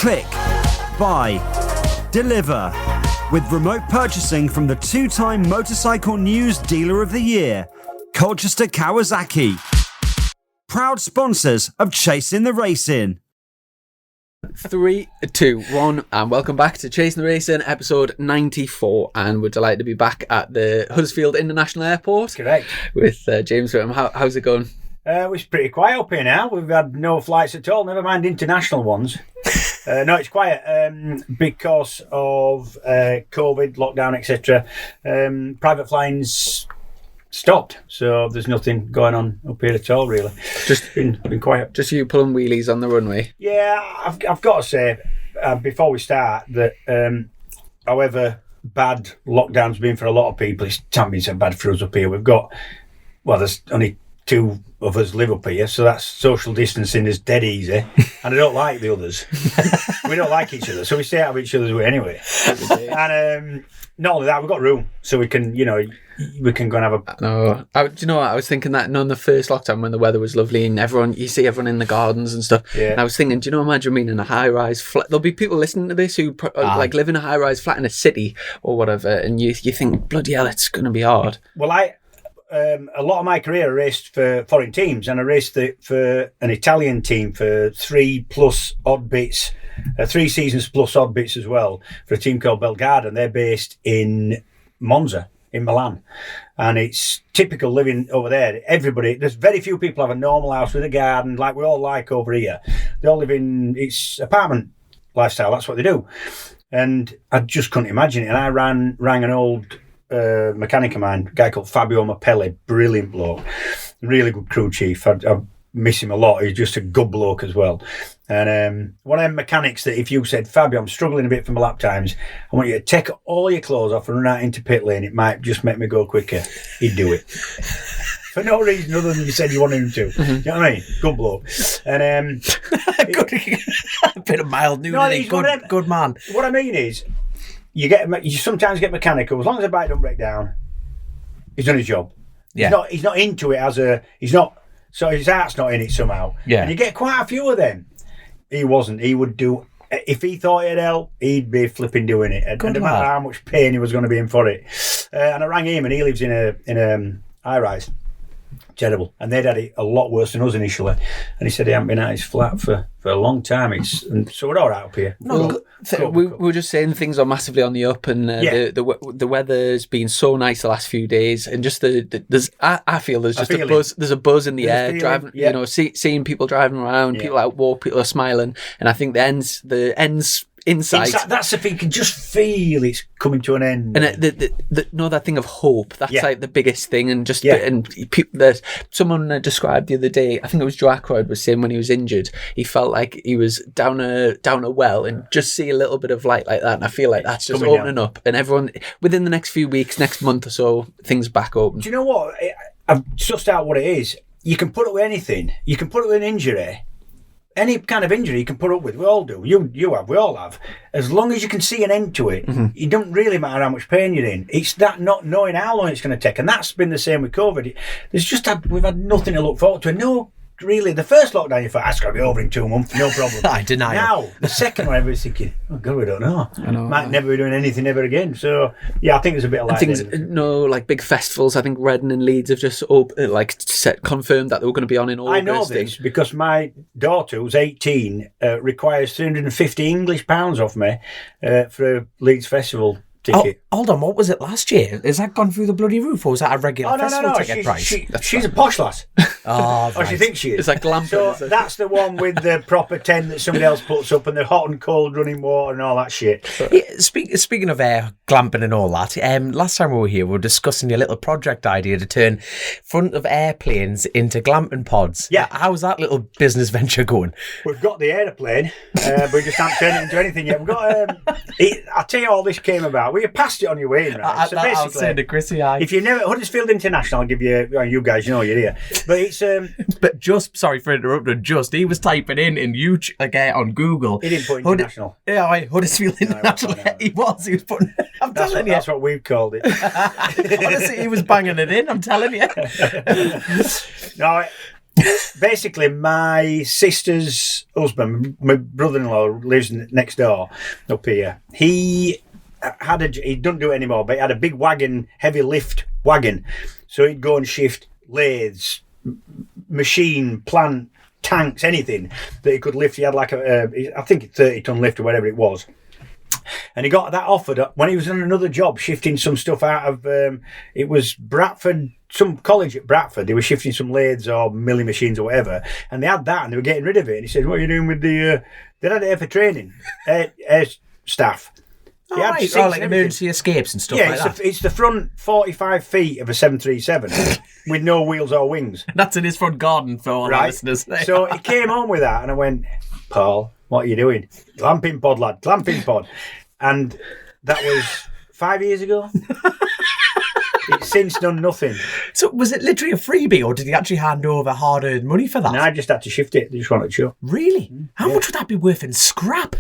Click, buy, deliver. With remote purchasing from the 2-time Motorcycle News Dealer of the Year, Colchester Kawasaki. Proud sponsors of Chasing the Racing. 3, 2, 1, and welcome back to Chasing the Racing, episode 94. And we're delighted to be back at the Huddersfield International Airport. Correct. With James Whitham. How's it going? It's pretty quiet up here now. We've had no flights at all, never mind international ones. No, it's quiet because of COVID, lockdown, etc. Private flying's stopped, so there's nothing going on up here at all, really. Just been quiet. Just you pulling wheelies on the runway? Yeah, I've got to say, before we start, that however bad lockdown's been for a lot of people, it hasn't been so bad for us up here. There's only 2 of us live up here, so that's social distancing is dead easy, and I don't like the others. We don't like each other, so we stay out of each other's way anyway. And not only that, we've got room, so we can, we can go and have a... No, do you know what? I was thinking that in the first lockdown when the weather was lovely and you see everyone in the gardens and stuff. Yeah. And I was thinking, do you know, imagine being in a high-rise flat. There'll be people listening to this who live in a high-rise flat in a city or whatever, and you think, bloody hell, it's going to be hard. Well, a lot of my career I raced for foreign teams, and I raced for an Italian team for 3 plus odd bits, 3 seasons plus odd bits as well, for a team called Belgarda, and they're based in Monza, in Milan. And it's typical living over there. There's very few people have a normal house with a garden like we all like over here. They all live it's apartment lifestyle, that's what they do. And I just couldn't imagine it. And I rang an old mechanic of mine, a guy called Fabio Mappelli, brilliant bloke, really good crew chief. I miss him a lot. He's just a good bloke as well. And one of them mechanics that if you said, Fabio, I'm struggling a bit for my lap times, I want you to take all your clothes off and run out into pit lane, it might just make me go quicker, he'd do it. For no reason other than you said you wanted him to. Mm-hmm. You know what I mean? Good bloke. And a bit of mild nudity. Good man. What I mean is, you sometimes get mechanical. As long as the bike don't break down, he's done his job. Yeah. He's not into it so his heart's not in it somehow. Yeah. And you get quite a few of them. He wasn't. He would do, if he thought it'd help, he'd be flipping doing it. And no matter how much pain he was going to be in for it. And I rang him, and he lives in a high-rise. Terrible. And they'd had it a lot worse than us initially. And he said he hadn't been at his flat for a long time. And so we're all right up here. We were just saying things are massively on the up, and the weather's been so nice the last few days, and just I feel there's just a buzz. There's a buzz in the air. Driving, seeing people driving around, people out walk, people are smiling, and I think the ends. Inside, that's if you can just feel it's coming to an end. And that thing of hope, that's like the biggest thing. And someone described the other day, I think it was Joe Ackroyd was saying when he was injured, he felt like he was down a well, and just see a little bit of light like that. And I feel like that's just opening up, and everyone within the next few weeks, next month or so, things back open. Do you know what? I've sussed out what it is. You can put up with anything. You can put up with an injury. Any kind of injury you can put up with, we all do. You have, we all have. As long as you can see an end to it, it don't really matter how much pain you're in. It's that not knowing how long it's going to take, and that's been the same with COVID. We've had nothing to look forward to. No, really, the first lockdown you thought, that's going to be over in 2 months, no problem. I deny it. Now, the second one, everybody's thinking, oh God, we don't know. Might never be doing anything ever again. So, yeah, I think there's a bit of like big festivals. I think Reading and Leeds have just confirmed that they were going to be on in August. I know this because my daughter, who's 18, requires £350 English off me for a Leeds festival ticket. Oh, hold on, what was it last year? Has that gone through the bloody roof, or was that a regular festival ticket price? She's a posh lass. Oh, or she thinks she is. It's like glamping. So that's the one with the proper tent that somebody else puts up, and the hot and cold running water and all that shit. Yeah, speaking of glamping and all that, last time we were here, we were discussing your little project idea to turn front of airplanes into glamping pods. Yeah. How's that little business venture going? We've got the aeroplane, but we just haven't turned it into anything yet. We've got. I'll tell you how all this came about. We passed it on your way in, right? So basically, I'll say to Chrissy, if you never Huddersfield International, I'll give you. You guys know you're here, but it's. But just sorry for interrupting. He was typing in on Google. He didn't put international. Huddersfield International. He was putting. Telling you, that's what we've called it. Honestly, he was banging it in. I'm telling you. No, basically, my sister's husband, my brother-in-law, lives next door up here. He doesn't do it anymore, but he had a big wagon, heavy lift wagon. So he'd go and shift lathes, machine, plant, tanks, anything that he could lift. He had like I think a 30-ton lift or whatever it was. And he got that offered when he was on another job, shifting some stuff out of, it was Bradford, some college at Bradford. They were shifting some lathes or milling machines or whatever. And they had that and they were getting rid of it. And he said, what are you doing with the, they had it here for training, air staff. Oh, right. Like emergency escapes and stuff like that. It's the front 45 feet of a 737 with no wheels or wings. That's in his front garden for all our listeners. So he came home with that and I went, Paul, what are you doing? Glamping pod, lad, glamping pod. And that was 5 years ago. It's since done nothing. So was it literally a freebie or did he actually hand over hard-earned money for that? No, I just had to shift it. They just wanted to show. Really? How much would that be worth in scrap?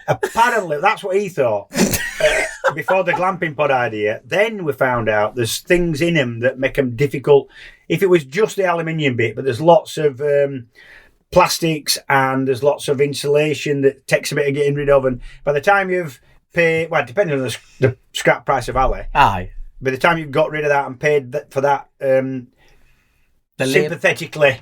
Apparently, that's what he thought. Before the glamping pod idea, then we found out there's things in them that make them difficult. If it was just the aluminium bit, but there's lots of plastics and there's lots of insulation that takes a bit of getting rid of. And by the time you've paid, well, depending on the scrap price of alley, aye. By the time you've got rid of that and paid for that, sympathetically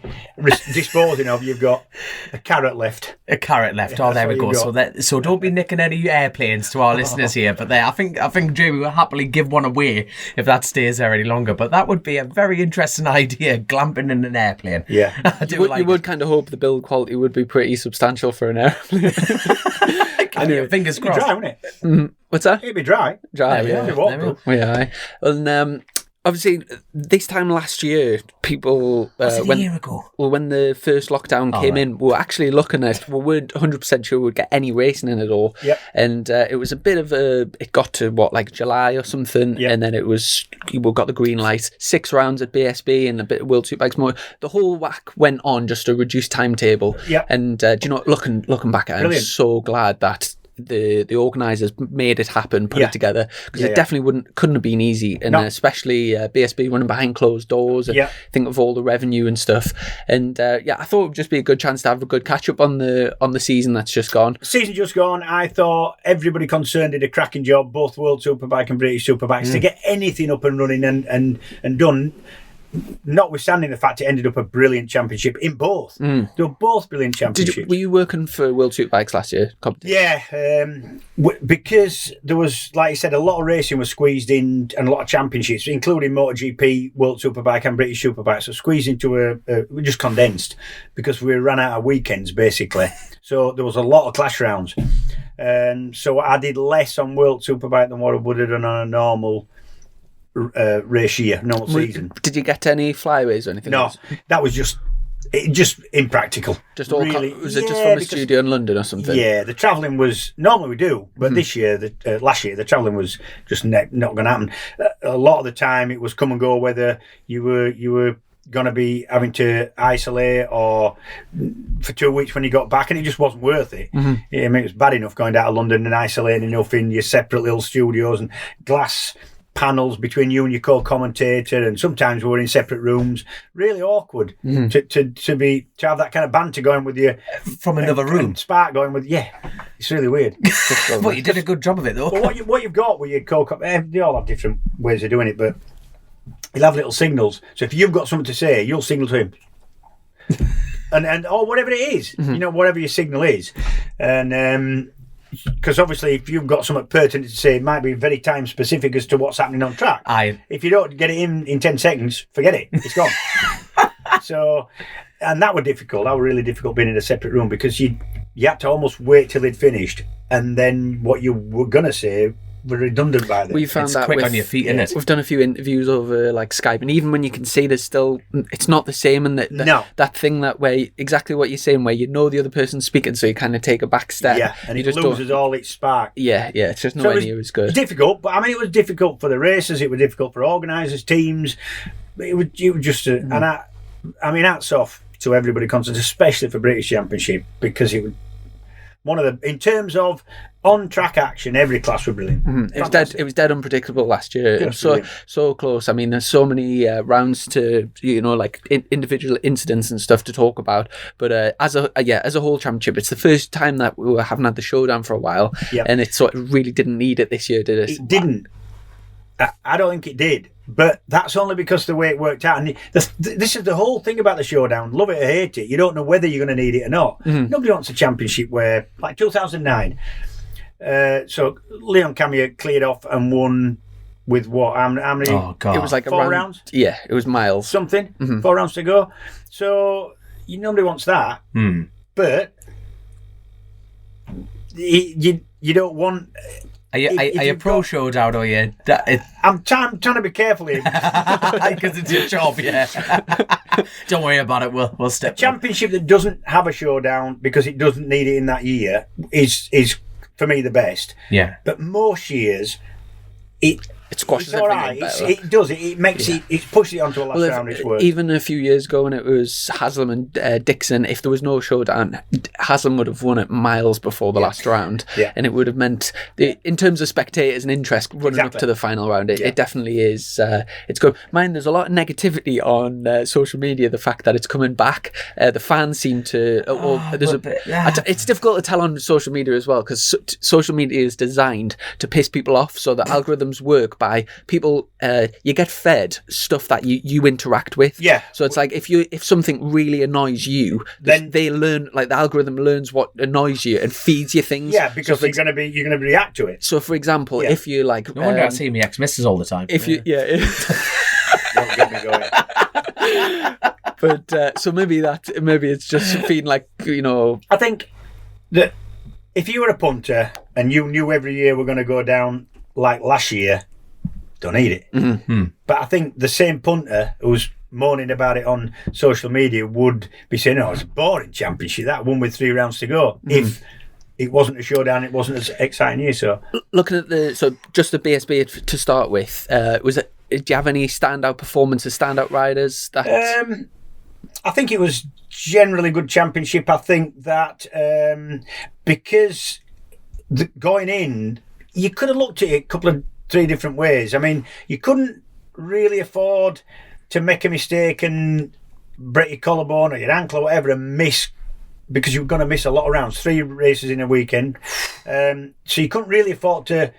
disposing of, you've got a carrot left. A carrot left. Oh, there we go. So don't be nicking any airplanes to our listeners here. But I think Jamie will happily give one away if that stays there any longer. But that would be a very interesting idea, glamping in an airplane. Yeah, you would kind of hope the build quality would be pretty substantial for an airplane. Anyway, fingers crossed. It'd be dry, wouldn't it? What's that? It'd be dry. Yeah. And obviously, this time last year, people a year ago? Well, when the first lockdown came in, we were actually looking at. We weren't 100% sure we'd get any racing in at all. Yep. And it was a bit of a. It got to like July or something, yep. and then it was. We got the green light. 6 rounds at BSB and a bit of World Superbikes more. The whole whack went on just a reduced timetable. Yeah. And do you know, looking back at it, I'm so glad that the organisers made it happen, put it together, because it definitely couldn't have been easy, and especially BSB running behind closed doors and think of all the revenue and stuff. And I thought it would just be a good chance to have a good catch up on the season that's just gone. Season just gone. I thought everybody concerned did a cracking job, both World Superbike and British Superbikes, to get anything up and running and done. Notwithstanding the fact it ended up a brilliant championship in both. They were both brilliant championships. Were you working for World Superbikes last year? Yeah, because there was, like you said, a lot of racing was squeezed in and a lot of championships, including MotoGP, World Superbike and British Superbike. So squeezed into we just condensed because we ran out of weekends, basically. So there was a lot of clash rounds. So I did less on World Superbike than what I would have done on a normal race year, normal season. Did you get any flyaways or anything? No, else? that was just impractical. Just all really, was it just from a studio in London or something? Yeah, the travelling was, normally we do, but this year, last year, the travelling was just not going to happen. A lot of the time it was come and go, whether you were going to be having to isolate or for 2 weeks when you got back, and it just wasn't worth it. I mean, it was bad enough going down to London and isolating enough in your separate little studios and glass panels between you and your co-commentator, and sometimes we were in separate rooms. Really awkward to have that kind of banter going with you from another room. Spark going with it's really weird. Well, you did a good job of it though. Well, what you've got with your they all have different ways of doing it, but you'll have little signals. So if you've got something to say, you'll signal to him. and or whatever it is, whatever your signal is, and because obviously if you've got something pertinent to say, it might be very time specific as to what's happening on track. If you don't get it in 10 seconds, forget it, it's gone. So, and that was difficult. That was really difficult being in a separate room, because you had to almost wait till they'd finished, and then what you were going to say were redundant by then. We found it's that quick on your feet, isn't it? We've done a few interviews over like Skype, and even when you can see there's still, it's not the same, and that thing that way, exactly what you're saying, where the other person's speaking, so you kind of take a back step. Yeah, and it loses all its spark. Yeah, it's just nowhere near as good. It's difficult, but I mean, it was difficult for the racers, it was difficult for organisers, teams. It was just, and I mean, hats off to everybody concerned, especially for British Championship, because it was one of the, in terms of on-track action, every class were brilliant. It was dead unpredictable last year. It was so close. I mean, there's so many rounds to, like individual incidents and stuff to talk about. But as a whole championship, it's the first time that we haven't had the showdown for a while, and it sort of really didn't need it this year, did it? It didn't. I don't think it did. But that's only because of the way it worked out. And this is the whole thing about the showdown. Love it or hate it, you don't know whether you're going to need it or not. Nobody wants a championship where, like 2009. So Leon Camier cleared off and won with what? How many? Oh God! It was like 4 rounds. Yeah, it was miles. Something. 4 rounds to go. So nobody wants that. But you don't want. Are you pro showdown or you? I'm trying to be careful here because it's your job. Yeah. Don't worry about it. We'll step. A championship that doesn't have a showdown because it doesn't need it in that year is for me the best. Yeah. But most years, it squashes all everything right. better. It does. It makes it pushes it onto a last round. It's worth. Even a few years ago when it was Haslam and Dixon, if there was no showdown, Haslam would have won it miles before the last round, and it would have meant, in terms of spectators and interest running up to the final round, it definitely is. It's good. Mind, there's a lot of negativity on social media. The fact that it's coming back, the fans seem to. It's difficult to tell on social media as well because social media is designed to piss people off, so the algorithms work by people. You get fed stuff that you interact with. Yeah. So it's like if something really annoys you, then they learn, like the algorithm learns what annoys you and feeds you things. Yeah, because you're gonna react to it. So for example, if you like, no wonder I see me ex-missus all the time. If you Don't get me going. But so maybe it's just been like, I think that if you were a punter and you knew every year we're going to go down like last year, don't need it. But I think the same punter who's moaning about it on social media would be saying, "Oh, it's a boring championship. That one with 3 rounds to go." If it wasn't a showdown, it wasn't as exciting year. So looking at just the BSB to start with, do you have any standout performances, standout riders? I think it was generally good championship. I think that because going in, you could have looked at it a couple of 3 different ways. I mean, you couldn't really afford to make a mistake and break your collarbone or your ankle or whatever and miss, because you were going to miss a lot of rounds, 3 races in a weekend. So you couldn't really afford to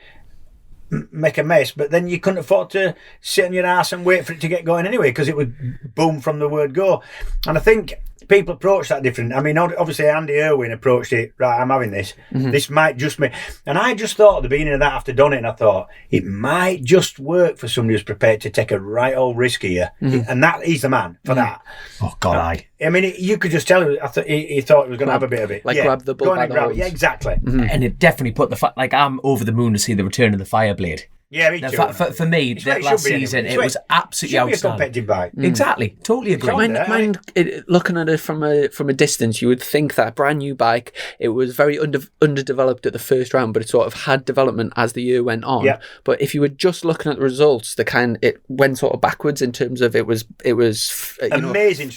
make a mess, but then you couldn't afford to sit on your ass and wait for it to get going anyway, because it would boom from the word go. And I think people approach that different. I mean, obviously Andy Irwin approached it, right, I'm having this. This might just me. And I just thought at the beginning of that, after done it, and I thought it might just work for somebody who's prepared to take a right old risk here. And he's the man for that. Oh God, I mean, you could just tell him. He thought he was going to have a bit of it. Like grab the bull by the horns. Yeah, exactly. And it definitely put I'm over the moon to see the return of the Fireblade. Yeah, me too. For me, that last season, it was absolutely outstanding. It should be a competitive bike. Exactly, totally agree. Mind looking at it from a distance, you would think that brand new bike, it was very underdeveloped at the first round, but it sort of had development as the year went on. Yeah. But if you were just looking at the results, it went sort of backwards in terms of it was amazing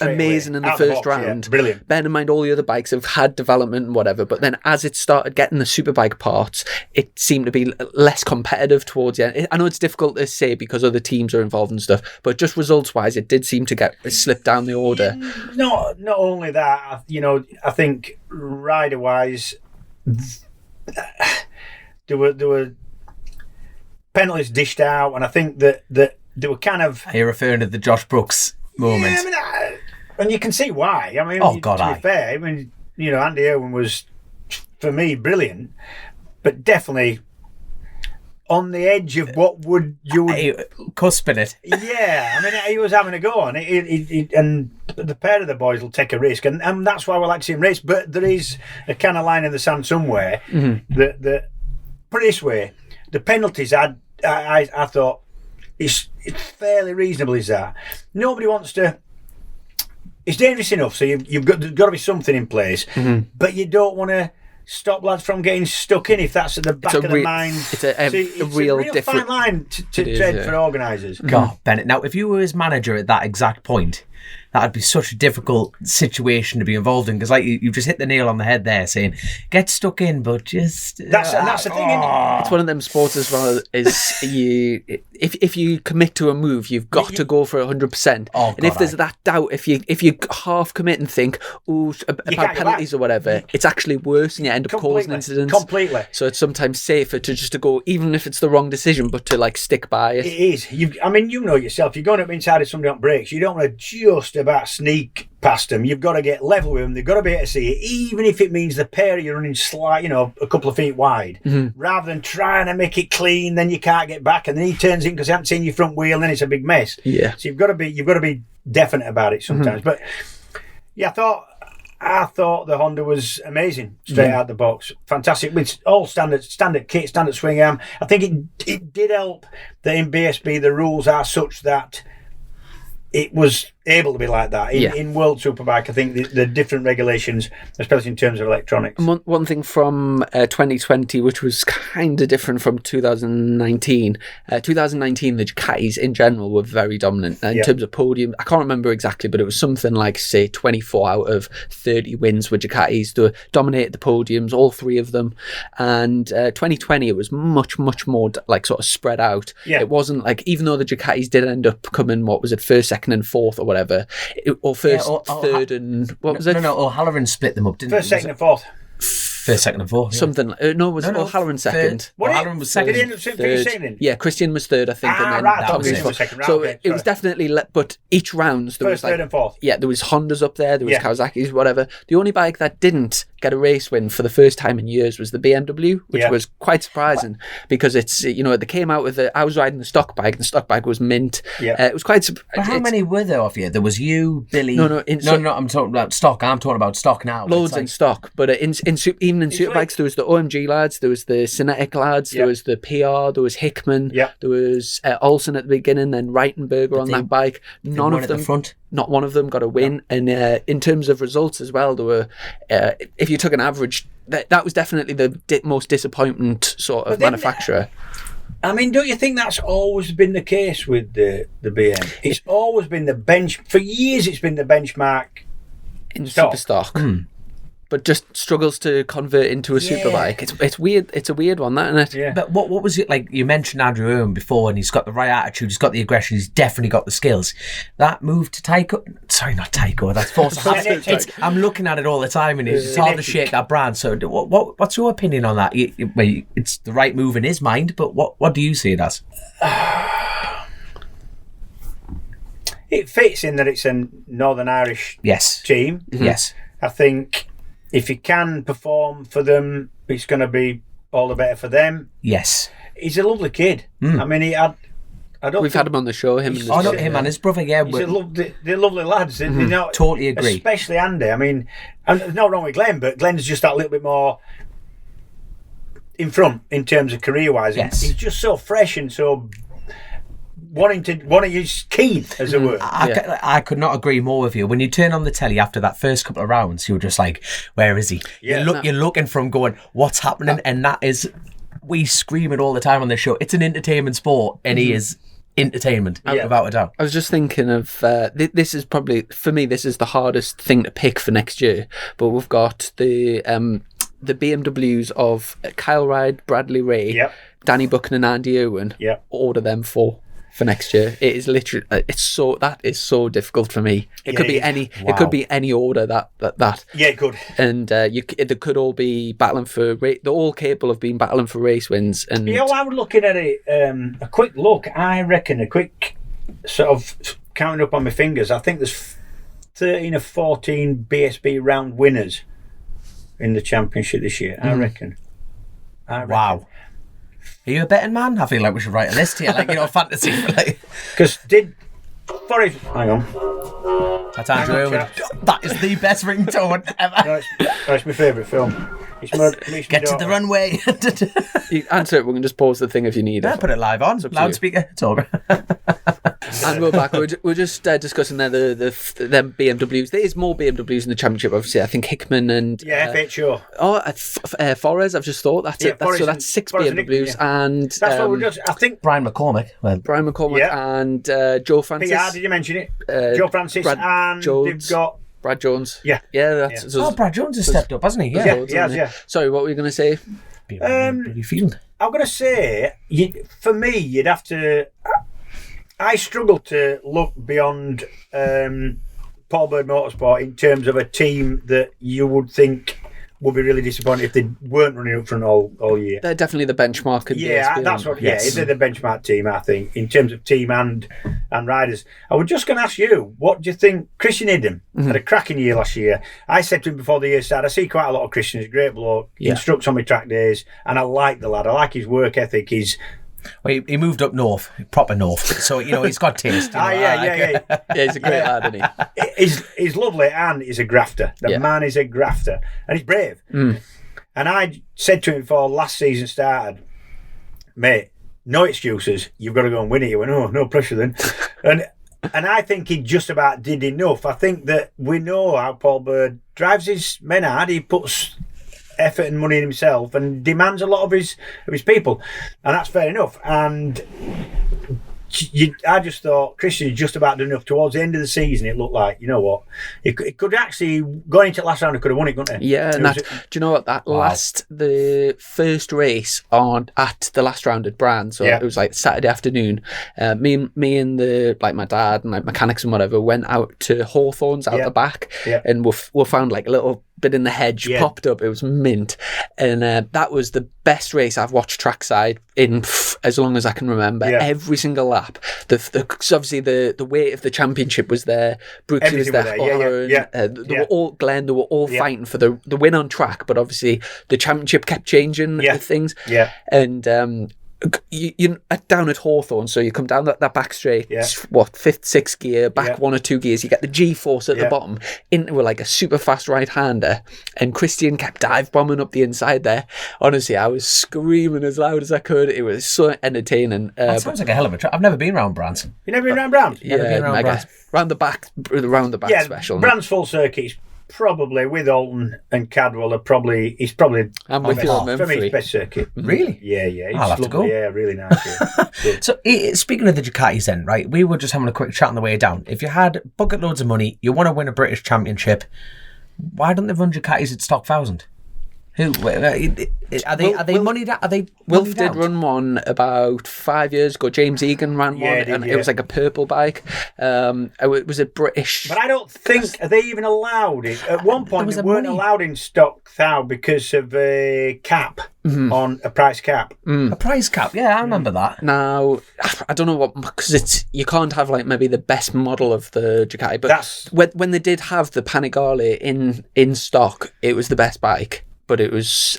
in the first round. Yeah, brilliant. Bear in mind all the other bikes have had development and whatever, but then as it started getting the superbike parts, it seemed to be less competitive towards the end. I know it's difficult to say because other teams are involved and stuff, but just results wise, it did seem to get slipped down the order. Not only that, I think rider wise, there were penalties dished out, and I think that they were kind of. Are you referring to the Josh Brooks moment? Yeah, I mean, and you can see why. I mean, to be fair, I mean, Andy Irwin was, for me, brilliant, but definitely on the edge of what would you cusping it. Yeah, I mean, he was having a go on it, and the pair of the boys will take a risk, and that's why we like to see him race. But there is a kind of line in the sand somewhere that put it this way, the penalties I thought it's fairly reasonable. Is that nobody wants to? It's dangerous enough, so you've got to be something in place, but you don't want to stop lads from getting stuck in if that's at the back of the mind. It's a real fine line to tread for organisers. God, Bennett. Now, if you were his manager at that exact point, that'd be such a difficult situation to be involved in, because like you just hit the nail on the head there, saying get stuck in, but just that's the thing. Isn't it? It's one of them sports as well. Is if you commit to a move, you've got to go for 100%. And if there's that doubt, if you half commit and think, about penalties or whatever, it's actually worse, and you end up causing incidents. Completely. So it's sometimes safer to go, even if it's the wrong decision, but to like stick by it. It is. You know yourself. You're going up inside of somebody on brakes. You don't want to just about sneak past them. You've got to get level with them. They've got to be able to see it, even if it means the pair of you running a couple of feet wide, rather than trying to make it clean. Then you can't get back, and then he turns in because he hasn't seen your front wheel, and then it's a big mess. Yeah. So you've got to be definite about it sometimes. But yeah, I thought the Honda was amazing straight out the box. Fantastic. With all standard kit, standard swing arm. I think it did help that in BSB the rules are such that it was able to be like that. In World Superbike, I think the different regulations, especially in terms of electronics. One thing from 2020, which was kind of different from 2019. 2019, the Ducatis in general were very dominant in terms of podium. I can't remember exactly, but it was something like, say, 24 out of 30 wins with Ducatis. They dominated the podiums, all three of them. And 2020, it was much, much more like sort of spread out. Yeah. It wasn't like, even though the Ducatis did end up coming, what was it, first, second and fourth or whatever, or first, third, and what was it? No, O'Halloran split them up, didn't First, second, and fourth. First, second, and fourth. Yeah. Something. O'Halloran second. O'Halloran was second. Did he end up second? Yeah, Christian was third, I think, and then Thomas was second. So it was definitely. But each round there was first, third, and fourth. Yeah, there was Hondas up there. There was Kawasaki's, whatever. The only bike that didn't get a race win for the first time in years was the BMW, which was quite surprising because it's they came out with I was riding the stock bike. And the stock bike was mint. Yeah, it was quite. But how many were there of you? There was you, Billy. No. I'm talking about stock. I'm talking about stock now. Loads in stock, but even in superbikes, there was the OMG lads, there was the Cinetic lads, there was the PR, there was Hickman, there was Olsen at the beginning, then Reitenberger on that bike. None of them, not one of them got a win. And in terms of results as well, there were, if you took an average, that was definitely the most disappointment sort of manufacturer. I mean, don't you think that's always been the case with the BM? It's always been for years it's been the benchmark in super stock. But just struggles to convert into a superbike. It's weird. It's a weird one, that, isn't it? Yeah. But what was it like? You mentioned Andrew Owen before, and he's got the right attitude. He's got the aggression. He's definitely got the skills. That move to Tyco, sorry, not Tyco. That's Force. I'm looking at it all the time, and it's hard to shake that brand. So, what's your opinion on that? It's the right move in his mind, but what do you see it as? It fits in that it's a Northern Irish team. Mm-hmm. Yes, I think. If you can perform for them, it's going to be all the better for them. Yes. He's a lovely kid. I mean, We've had him on the show, him and his brother, yeah. They're lovely lads. They're not, totally agree. Especially Andy. I mean, and there's no wrong with Glenn, but Glenn's just that little bit more in front in terms of career-wise. Yes. He's just so fresh and so... He's keen, as it were. I could not agree more with you. When you turn on the telly after that first couple of rounds, you're just like, where is he? You're looking for him going, what's happening? And that is, we scream it all the time on this show. It's an entertainment sport, and he is entertainment, without a doubt. I was just thinking of, this is probably, for me, this is the hardest thing to pick for next year. But we've got the BMWs of Kyle Ryde, Bradley Ray, Danny Buchan and Andy Owen. Order them for next year. It is literally that is so difficult for me. It could be any it could be any order that it could, and they could all be battling for they're all capable of being battling for race wins. And I was looking at it, a quick look, I reckon a quick sort of counting up on my fingers, I think there's 13 or 14 BSB round winners in the championship this year. I reckon. Wow. Are you a betting man? I feel like we should write a list here, fantasy. Because hang on. That's Andrew Owen. That is the best ringtone ever. It's my favourite film. Get to the runway. You answer it, we can just pause the thing if you need it. Put it live on. Loudspeaker. It's over. And we're back. We're just discussing there the BMWs. There is more BMWs in the championship, obviously. I think Hickman and FHO. Forres. I've just thought that's it. So that's 6 BMWs, and that's what we just. I think Brian McCormick, and Joe Francis. PR, did you mention it? Joe Francis, and Jones. They've got Brad Jones. Yeah. That's. So Brad Jones has stepped up, hasn't he? Yeah. Sorry, what were you going to say? Field. I'm going to say, for me, you'd have to. I struggle to look beyond Paul Bird Motorsport in terms of a team that you would think would be really disappointed if they weren't running up front all year. They're definitely the benchmark. That's what. Yes. They're the benchmark team, I think, in terms of team and riders. I was just going to ask you, what do you think? Christian Idem had a cracking year last year. I said to him before the year started, I see quite a lot of Christian. He's a great bloke. He instructs on my track days, and I like the lad. I like his work ethic. Well, he moved up north, proper north, so he's got taste. Yeah, he's a great lad, isn't he? He's lovely, and he's a grafter. The man is a grafter, and he's brave. And I said to him before last season started, mate, no excuses. You've got to go and win it. He went, oh, no pressure then. And I think he just about did enough. I think that we know how Paul Bird drives his men hard. He puts effort and money in himself and demands a lot of his people, and that's fair enough. And I just thought Christian just about done enough. Towards the end of the season, it looked like, you know what, it could actually, going into the last round, it could have won it, couldn't it? Yeah, and do you know what, the first race at the last round at Brand, so it was like Saturday afternoon, me and my dad and mechanics and whatever went out to Hawthorns out the back, and we found like a little bit in the hedge popped up. It was mint, and that was the best race I've watched trackside in as long as I can remember. Every single lap. Cause obviously the weight of the championship was there. Brooksy was there. They were all Glenn. They were all fighting for the win on track. But obviously the championship kept changing things. And you down at Hawthorn, so you come down that back straight, fifth, sixth gear, back 1 or 2 gears, you get the G-force at the bottom into like a super fast right-hander, and Christian kept dive bombing up the inside there. Honestly, I was screaming as loud as I could. It was so entertaining. That sounds like a hell of a trip. I've never been round Brands. You never been round Brands? Never been round Brands. Round the back special. Brands full circuit. Probably with Alton and Cadwell he's probably I'm with you on for me his best circuit. Really? Yeah. I'll have to go. Yeah, really nice. So speaking of the Ducatis then, right, we were just having a quick chat on the way down. If you had bucket loads of money, you want to win a British Championship, why don't they run Ducatis at Stock 1000? Who are they moneyed out? Are they? Wilf did run one about 5 years ago. James Egan ran one, and it was like a purple bike. It was a British. But I don't think are they even allowed it. At one point, they weren't allowed in Stock 1000 because of a cap on a price cap. A price cap, yeah, I remember that. Now I don't know what, because you can't have like maybe the best model of the Ducati, but when they did have the Panigale in stock, it was the best bike. But it was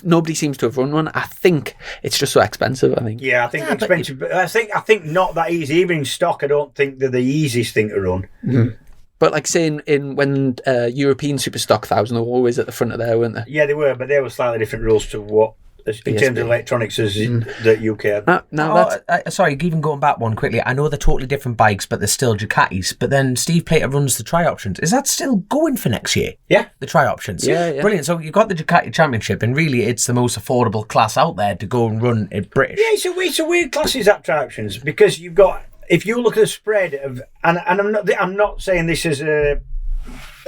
nobody seems to have run one. I think it's just so expensive. I think. Yeah, I think expensive. But I think not that easy. Even in stock, I don't think they're the easiest thing to run. Mm-hmm. But like saying when European Super Stock 1000, they were always at the front of there, weren't they? Yeah, they were, but there were slightly different rules to what. In terms of electronics, as that UK. Sorry, even going back one quickly. I know they're totally different bikes, but they're still Ducatis. But then Steve Plater runs the tri-options. Is that still going for next year? Yeah, the tri-options. Yeah. Brilliant. So you've got the Ducati Championship, and really, it's the most affordable class out there to go and run it British. Yeah, it's a weird class, is that tri-options, because you've got, if you look at the spread of, and I'm not saying this is a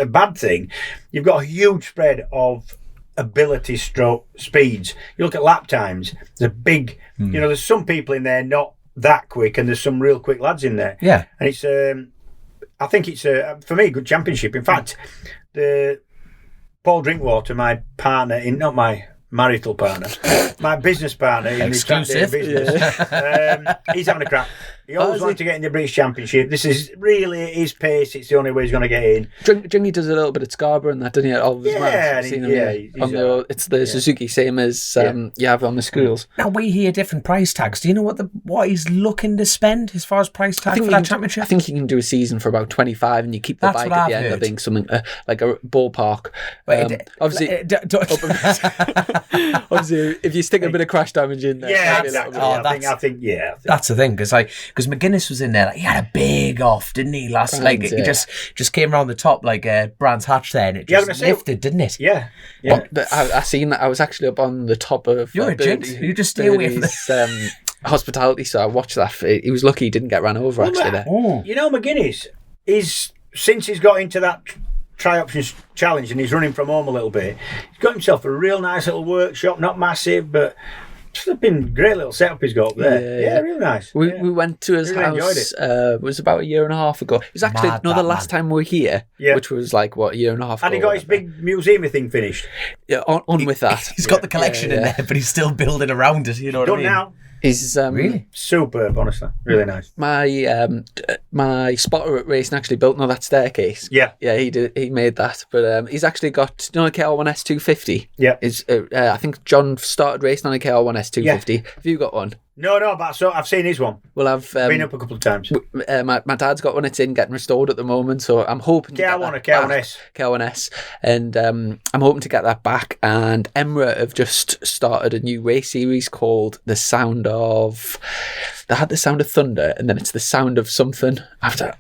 bad thing. You've got a huge spread of ability stroke speeds. You look at lap times, there's a big there's some people in there not that quick, and there's some real quick lads in there, and it's I think it's for me a good championship. In fact, the Paul Drinkwater, my partner not my marital partner, my business partner in exclusive business, he's having a crack. He always wanted to get in the British Championship. This is really his pace. It's the only way he's going to get in. Dringy does a little bit at Scarborough and that, doesn't he? It's the Suzuki, same as you have on the schools. Now we hear different price tags. Do you know what he's looking to spend as far as price tag for that championship? I think you can do a season for about 25, and you keep the bike at the end. I think something like a ballpark. Obviously, if you stick a bit of crash damage in there, exactly. I think that's the thing, because because McGuinness was in there. Like, he had a big off, didn't he? Last Brands, he just came around the top like Brands Hatch there, and it just lifted, didn't it? Yeah. But I seen that. I was actually up on the top of. You're a jinx. You just stay away from this. Hospitality, so I watched that. He was lucky he didn't get ran over there. You know, McGuinness is, since he's got into that tri-options challenge and he's running from home a little bit, he's got himself a real nice little workshop, not massive, but flipping great little setup he's got up there. Yeah, real nice. We went to his house. It was about a year and a half ago. It was actually the last time we were here, which was like a year and a half ago. And he got his big museum thing finished. Yeah, on with that. He's got the collection in there, but he's still building around it. You know what I mean? Now. He's really superb, honestly, really nice. My spotter at racing actually built that staircase. Yeah, he did. He made that, but he's actually got a KR1S 250. Yeah, I think John started racing on a KR1S 250. Yeah. Have you got one? No, but I've seen his one. Well, I've been up a couple of times. My dad's got one. It's in getting restored at the moment, so I'm hoping to get that KR1S, and I'm hoping to get that back. And Emirates have just started a new race series called The Sound of. They had The Sound of Thunder, and then it's The Sound of something. I can't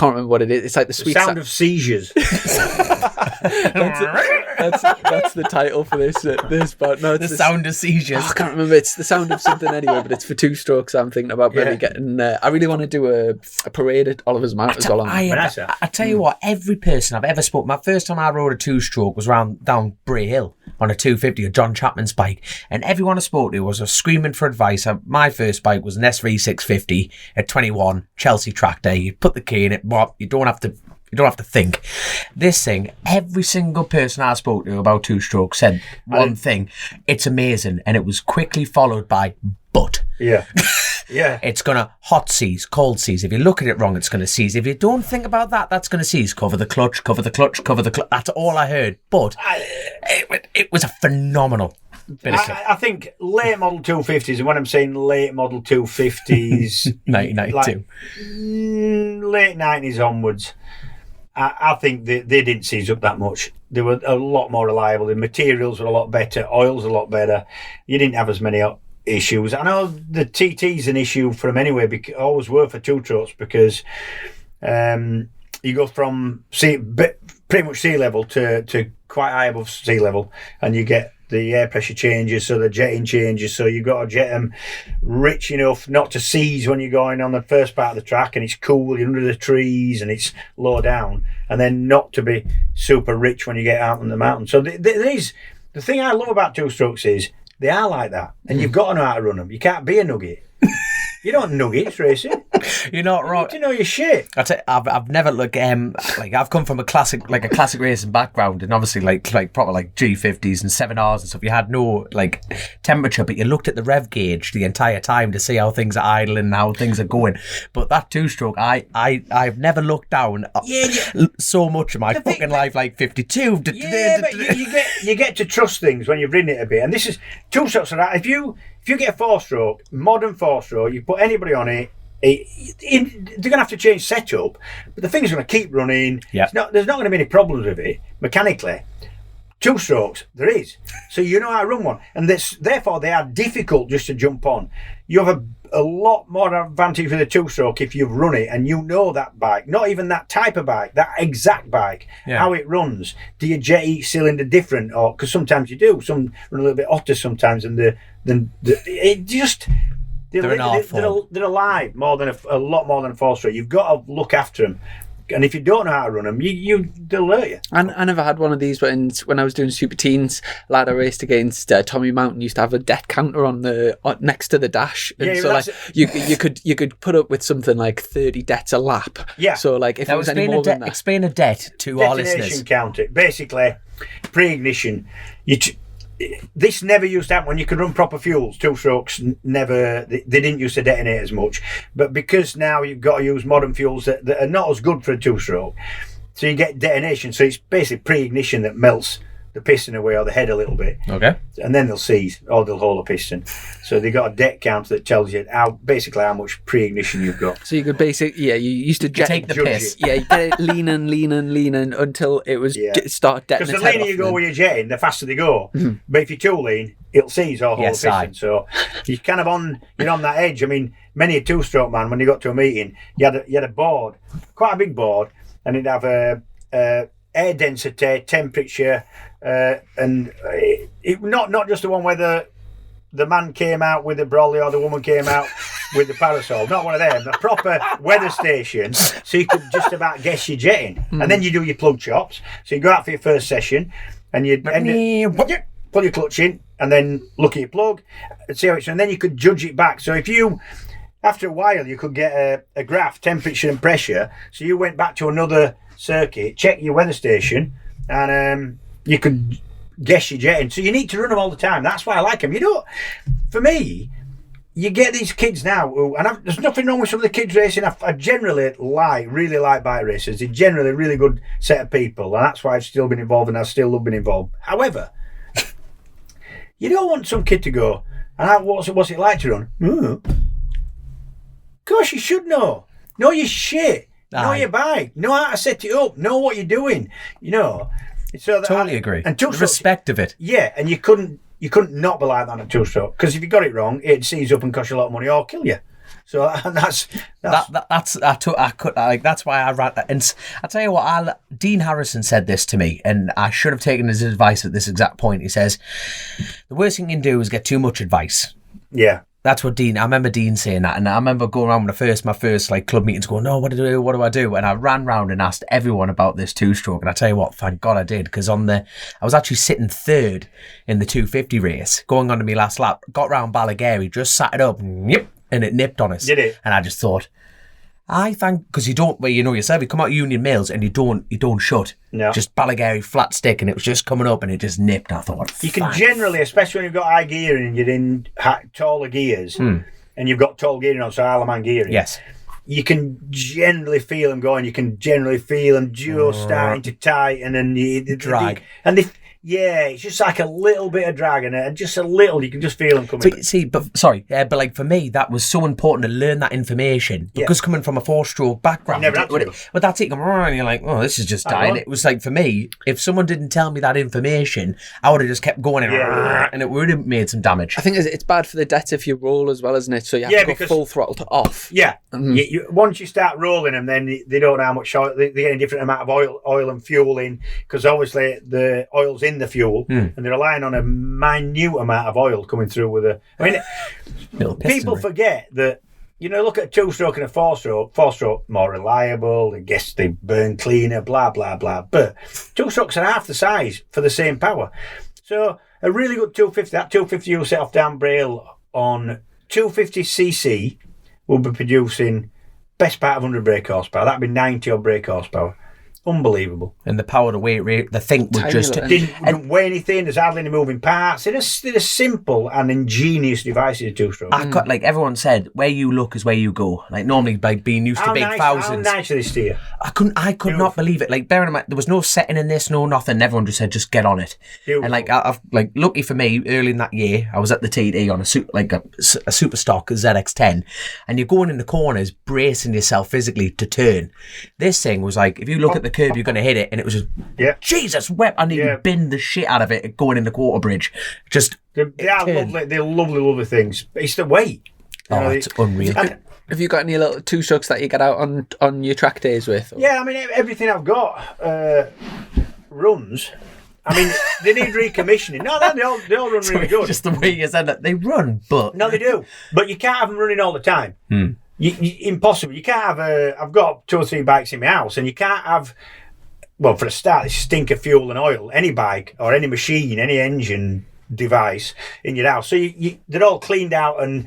remember what it is. It's like the sweet sound of Seizures. That's the title for this. But no, it's the Sound of Seizures. I can't remember. It's The Sound of something anyway, but it's for two strokes. I'm thinking about maybe getting. I really want to do a parade at Oliver's Mount as well. I tell you what, every person I've ever spoken. My first time I rode a two-stroke was down Bray Hill on a 250, a John Chapman's bike, and everyone I spoke to was screaming for advice. My first bike was an SV 650 at 21 Chelsea track day. You put the key in it, but you don't have to think. This thing, every single person I spoke to about two-stroke said one thing: it's amazing, and it was quickly followed by "but." Yeah. It's gonna hot seize, cold seize. If you look at it wrong, it's gonna seize. If you don't think about that, that's gonna seize. Cover the clutch, cover the clutch, cover the clutch. That's all I heard. But it was a phenomenal bit of kit. I think late model 250s, and when I'm saying late model 250s, 1992, late 90s onwards, I think they didn't seize up that much. They were a lot more reliable. The materials were a lot better. Oils a lot better. You didn't have as many issues. I know the TT's an issue for them anyway, because always were for two-strokes, because you go from pretty much sea level to quite high above sea level, and you get the air pressure changes, so the jetting changes, so you've got to jet them rich enough not to seize when you're going on the first part of the track and it's cool, you're under the trees and it's low down, and then not to be super rich when you get out on the mountain. So the thing I love about two-strokes is they are like that, and you've got to know how to run them. You can't be a nugget. You don't nuggets racing. You're not wrong. You know your shit. I've never like I've come from a classic racing background, and obviously like proper like G50s and 7Rs and stuff. You had no like temperature, but you looked at the rev gauge the entire time to see how things are idling and how things are going. But that two-stroke, I've never looked down so much of my fucking life like 52. Yeah, but you get to trust things when you've ridden it a bit, and this is two-strokes are that. If you get a four-stroke, modern four-stroke, you put anybody on it, they're going to have to change setup, but the thing's going to keep running. Yeah. There's not going to be any problems with it mechanically. Two-strokes, there is. So you know how to run one. And therefore, they are difficult just to jump on. You have a lot more advantage with a two-stroke if you've run it and you know that bike, not even that type of bike, that exact bike, how it runs. Do you jet each cylinder different? Or because sometimes you do. Some run a little bit hotter sometimes, and it just... They're alive a lot more than a four-stroke. You've got to look after them. And if you don't know how to run them, they'll hurt you. And I never had one of these when I was doing Super Teens. Lad I raced against Tommy Mountain used to have a debt counter on next to the dash, and so like you could put up with something like 30 debts a lap. Yeah. So like if it was any more than that, explain a debt to our listeners. Detonation counter, basically pre-ignition. This never used to happen when you could run proper fuels. Two-strokes never, they didn't used to detonate as much. But because now you've got to use modern fuels that are not as good for a two-stroke, so you get detonation. So it's basically pre-ignition that melts the piston away or the head a little bit. Okay. And then they'll seize or they'll hold the piston. So they got a deck counter that tells you how much pre-ignition you've got. So you could you used to take the piss. Yeah, you get it leaning until it was start detonating. Because the leaner you go with your jetting, the faster they go. Mm-hmm. But if you're too lean, it'll seize or hold the piston. So you're kind of on that edge. I mean, many a two-stroke man, when you got to a meeting, you had a board, quite a big board, and it'd have a air density, temperature, and not just the one where the man came out with the brolly or the woman came out with the parasol. Not one of them. A proper weather station, so you could just about guess your jetting. And then you do your plug chops. So you go out for your first session, and you pull your clutch in, and then look at your plug and see how it's. And then you could judge it back. So if you, after a while, you could get a graph, temperature and pressure. So you went back to another circuit, check your weather station, and you could guess your jetting. So you need to run them all the time. That's why I like them. For me, you get these kids now who, and there's nothing wrong with some of the kids racing. I generally really like bike racers. They're generally a really good set of people, and that's why I've still been involved, and I still love being involved. However, you don't want some kid to go, and what's it like to run? Of course you should know. Know your shit. Know your bike. Know how to set it up. Know what you're doing. So that totally agree. And the respect of it. Yeah, and you couldn't not be like that on a two-stroke, because if you got it wrong, it'd seize up and cost you a lot of money or kill you. So that's why I ran. And I tell you what, Dean Harrison said this to me, and I should have taken his advice at this exact point. He says, the worst thing you can do is get too much advice. Yeah. That's what I remember Dean saying that, and I remember going around with my first like club meetings going, no, what do I do? And I ran round and asked everyone about this two-stroke, and I tell you what, thank God I did, because I was actually sitting third in the 250 race, going on to my last lap, got round Balagary, just sat it up, and it nipped on us. Did it? And I just thought, because you don't, well, yourself, you come out Union Mills and you don't shut. No. Just Balagary flat stick, and it was just coming up and it just nipped. And I thought, you can generally, especially when you've got high gear and you're in taller gears, and you've got tall gearing on, so Isleman gearing. Yes. You can generally feel them going. You can generally feel them just starting to tighten, and the drag. It's just like a little bit of drag, and just a little, you can just feel them coming. But like for me, that was so important to learn that information, because coming from a four-stroke background, but that's it, and you're like, oh, this is just dying. It was like, for me, if someone didn't tell me that information, I would have just kept going, and it would have made some damage. I think it's bad for the det if you roll as well, isn't it? So you have to go full throttle to off. Yeah. Mm-hmm. Once you start rolling them, then they don't know how much oil, they get a different amount of oil and fuel in, because obviously the oil's in the fuel, and they're relying on a minute amount of oil coming through with a. I mean, people forget that. Look at a two-stroke and a four-stroke more reliable. I guess they burn cleaner, blah blah blah. But two-strokes are half the size for the same power. So a really good 250, that 250 you'll set off down Braille on 250cc will be producing best part of 100 brake horsepower. That'd be 90 odd brake horsepower. Unbelievable. And the power to weight rate, the thing would just didn't weigh anything. There's hardly any moving parts. They're simple and ingenious devices. Two-stroke. Like everyone said, where you look is where you go. Like normally, like being used to big thousands. How nice are they steer? I could not believe it. Like bearing in mind, there was no setting in this, no nothing. Everyone just said, just get on it. Beautiful. And like I've lucky for me, early in that year, I was at the TD on a super stock ZX10, and you're going in the corners, bracing yourself physically to turn. This thing was like, if you look at the curb, you're going to hit it, and it was just Jesus wept. I nearly binned the shit out of it going in the quarter bridge. Just they're lovely. They're lovely things. It's the weight. It's unreal. Have you got any little two-strokes that you get out on your track days with? Or? Yeah, I mean everything I've got runs. I mean, they need recommissioning. No, they all run really good. Just the way you said that, they run, but no, they do. But you can't have them running all the time. Impossible. You can't have I've got 2 or 3 bikes in my house, and you can't have. Well, for a start, it's stink of fuel and oil. Any bike or any machine, any engine device in your house. So they're all cleaned out, and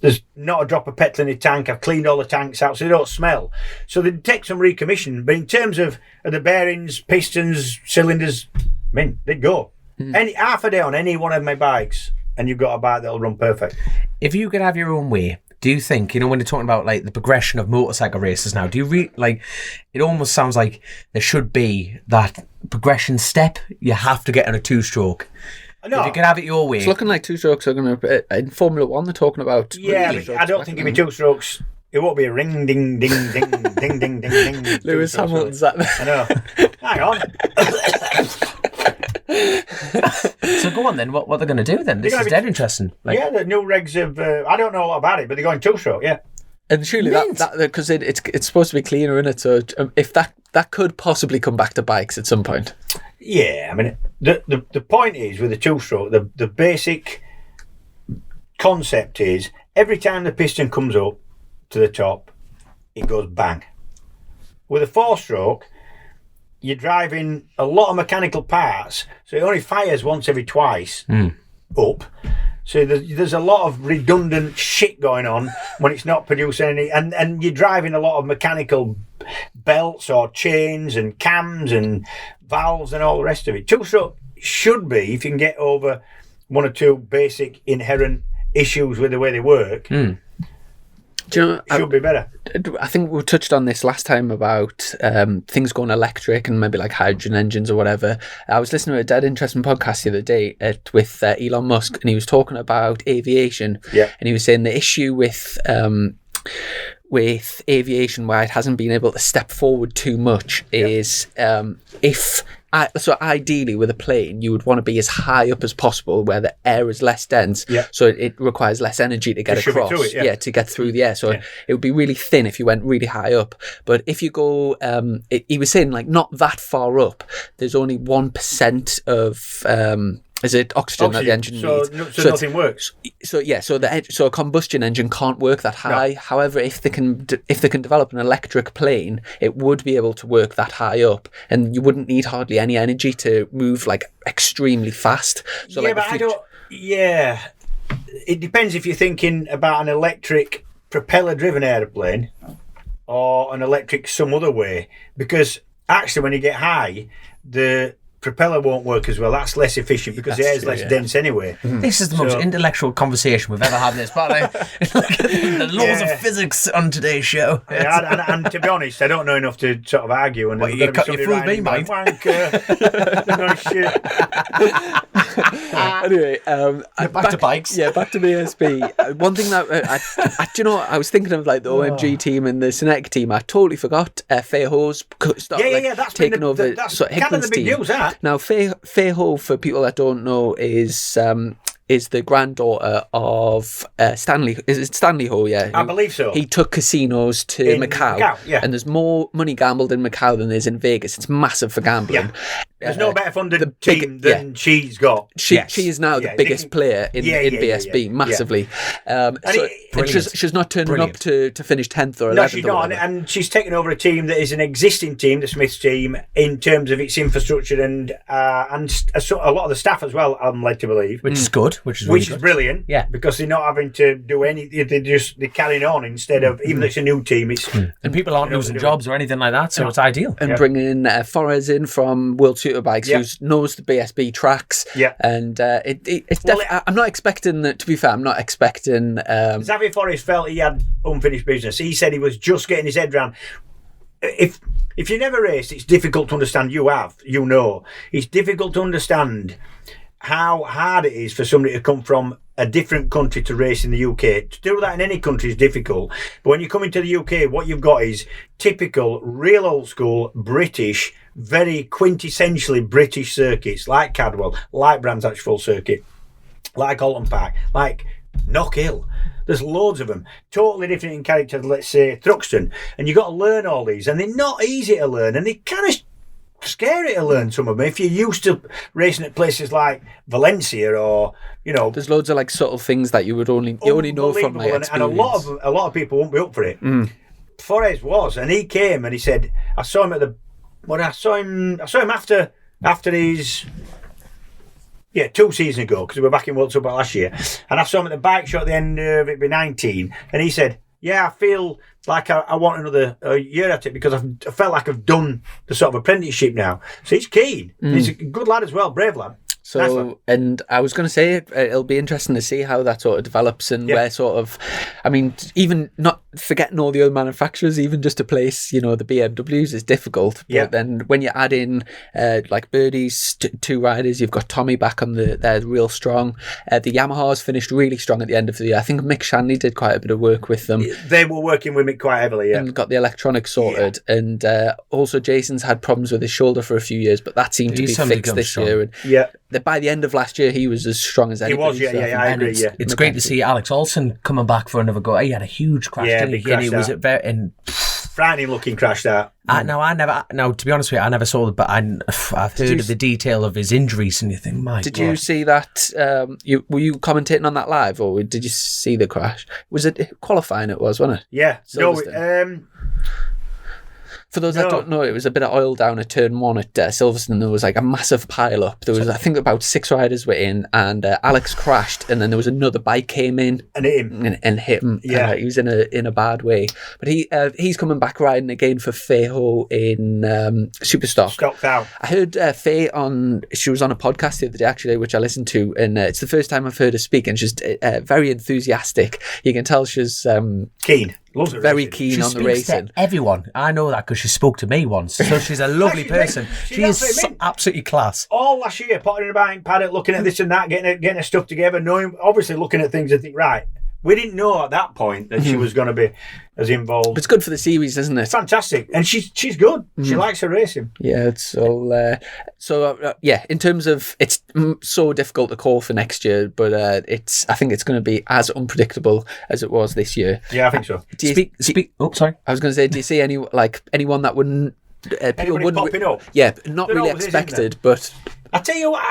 there's not a drop of petrol in the tank. I've cleaned all the tanks out so they don't smell. So they take some recommissioning. But in terms of the bearings, pistons, cylinders, they'd go. Half a day on any one of my bikes, and you've got a bike that'll run perfect. If you could have your own way, do you think, when you're talking about like the progression of motorcycle races now, do you it almost sounds like there should be that progression step. You have to get on a 2-stroke. No. If you can have it your way. It's looking like 2-strokes are going to, in Formula 1, they're talking about. Yeah, I don't think it'll be 2-strokes. It won't be a ring, ding, ding, ding, ding, ding, ding, ding. Lewis Hamilton's that. I know. Hang on. So go on then. What they're going to do then? This is dead interesting. Yeah, the new regs of. I don't know a lot about it, but they're going 2-stroke. Yeah. And surely that because it's supposed to be cleaner, isn't it? So if that could possibly come back to bikes at some point. Yeah, I mean the point is with the 2-stroke, the basic concept is every time the piston comes up to the top, it goes bang. With a 4-stroke, you're driving a lot of mechanical parts, so it only fires once every twice up. So there's a lot of redundant shit going on when it's not producing any, and you're driving a lot of mechanical belts or chains and cams and valves and all the rest of it. 2-stroke should be, if you can get over one or two basic inherent issues with the way they work, do you know, should be better. I think we touched on this last time about things going electric and maybe like hydrogen engines or whatever. I was listening to a dead interesting podcast the other day with Elon Musk, and he was talking about aviation. Yeah. And he was saying the issue with aviation, why it hasn't been able to step forward too much, is so ideally with a plane you would want to be as high up as possible where the air is less dense, so it requires less energy to get across, to get through the air. So it would be really thin if you went really high up. But if you go, he was saying like not that far up, there's only 1% of is it oxygen that the engine needs? So nothing works. So a combustion engine can't work that high. No. However, if they can develop an electric plane, it would be able to work that high up, and you wouldn't need hardly any energy to move like extremely fast. So it depends if you're thinking about an electric propeller-driven aeroplane or an electric some other way, because actually when you get high, the propeller won't work as well. That's less efficient because the air is less dense anyway. This is the most intellectual conversation we've ever had in this, but the laws of physics on today's show. Yeah, and to be honest, I don't know enough to sort of argue. And you fooled me, mate. No shit. Anyway, back to bikes. Yeah, back to BSB. One thing that do you know, I was thinking of like the OMG team and the Synetic team. I totally forgot. Fairhoe's started that's taking over. That's Hickman's kind of the big team. news, that. Now, Fairho, for people that don't know, is the granddaughter of Stanley. Is it Stanley Ho? Yeah, I believe so. He took casinos to Macau, and there's more money gambled in Macau than there is in Vegas. It's massive for gambling. Yeah. There's no better funded team than she's got. She is now the biggest player in BSB, massively. She's not turning up to finish 10th or 11th. No, she's not. And she's taken over a team that is an existing team, the Smiths team, in terms of its infrastructure and a lot of the staff as well, I'm led to believe. Which is good. Which is brilliant. Yeah. Because they're not having to do anything. They're carrying on instead of, even though it's a new team, it's... And people aren't losing jobs or anything like that, so it's ideal. And bringing Forres in from World Superbikes, who knows the BSB tracks. Yeah. And I'm not expecting, to be fair, Xavier Forres felt he had unfinished business. He said he was just getting his head round. If you never raced, it's difficult to understand. It's difficult to understand how hard it is for somebody to come from a different country to race in the UK. To do that in any country is difficult. But when you come into the UK, what you've got is typical, real old school, British, very quintessentially British circuits, like Cadwell, like Brands Hatch Full Circuit, like Alton Park, like Knockhill. There's loads of them, totally different in character, let's say Thruxton. And you've got to learn all these, and they're not easy to learn, and they kind of scary to learn some of them if you're used to racing at places like Valencia or there's loads of like subtle things that you only know from my experience. And a lot of people won't be up for it. Forres was, and he came and he said, I saw him after his 2 seasons ago, because we were back in World Cup last year, and I saw him at the bike show at the end of it be 19, and he said, I feel like I want another year at it because I felt like I've done the sort of apprenticeship now. So he's keen. He's a good lad as well, brave lad. So, and I was going to say it'll be interesting to see how that sort of develops and where sort of, I mean, even not forgetting all the other manufacturers, even just to place, the BMWs is difficult. But then when you add in like Birdie's two riders, you've got Tommy back on they're real strong. The Yamahas finished really strong at the end of the year. I think Mick Shanley did quite a bit of work with them. They were working with Mick quite heavily, and got the electronics sorted. And also Jason's had problems with his shoulder for a few years, but that seemed to be fixed this year. And by the end of last year, he was as strong as anybody. He was, I agree. It's great to see Alex Olsen coming back for another go. He had a huge crash, didn't he? And he was frightening looking crash that. No, to be honest with you, I never saw it, but I've heard of the detail of his injuries, and you think, my God. Did you see that? Were you commentating on that live, or did you see the crash? Was it qualifying? It was, wasn't it? Yeah. For those that don't know, it was a bit of oil down at turn 1 at Silverstone. There was like a massive pile up. There was, I think, about 6 riders were in, and Alex crashed, and then there was another bike came in and hit him. And hit him. Yeah, he was in a bad way. But he's coming back riding again for Feiho in Superstock. Stock out. I heard Faye she was on a podcast the other day actually, which I listened to, and it's the first time I've heard her speak, and she's very enthusiastic. You can tell she's keen. Loves it, very keen on the racing. Everyone, I know that because she spoke to me once. So she's a lovely person. She is absolutely class. All last year, pottering about in paddock, looking at this and that, getting her stuff together, obviously looking at things and think, right. We didn't know at that point that she was going to be as involved. But it's good for the series, isn't it? Fantastic, and she's good. She likes her racing. Yeah, it's all. In terms of, it's so difficult to call for next year, but I think it's going to be as unpredictable as it was this year. Yeah, I think so. Sorry. I was going to say, do you see anyone that wouldn't? People wouldn't popping up? Yeah, not really expected, but. I tell you what,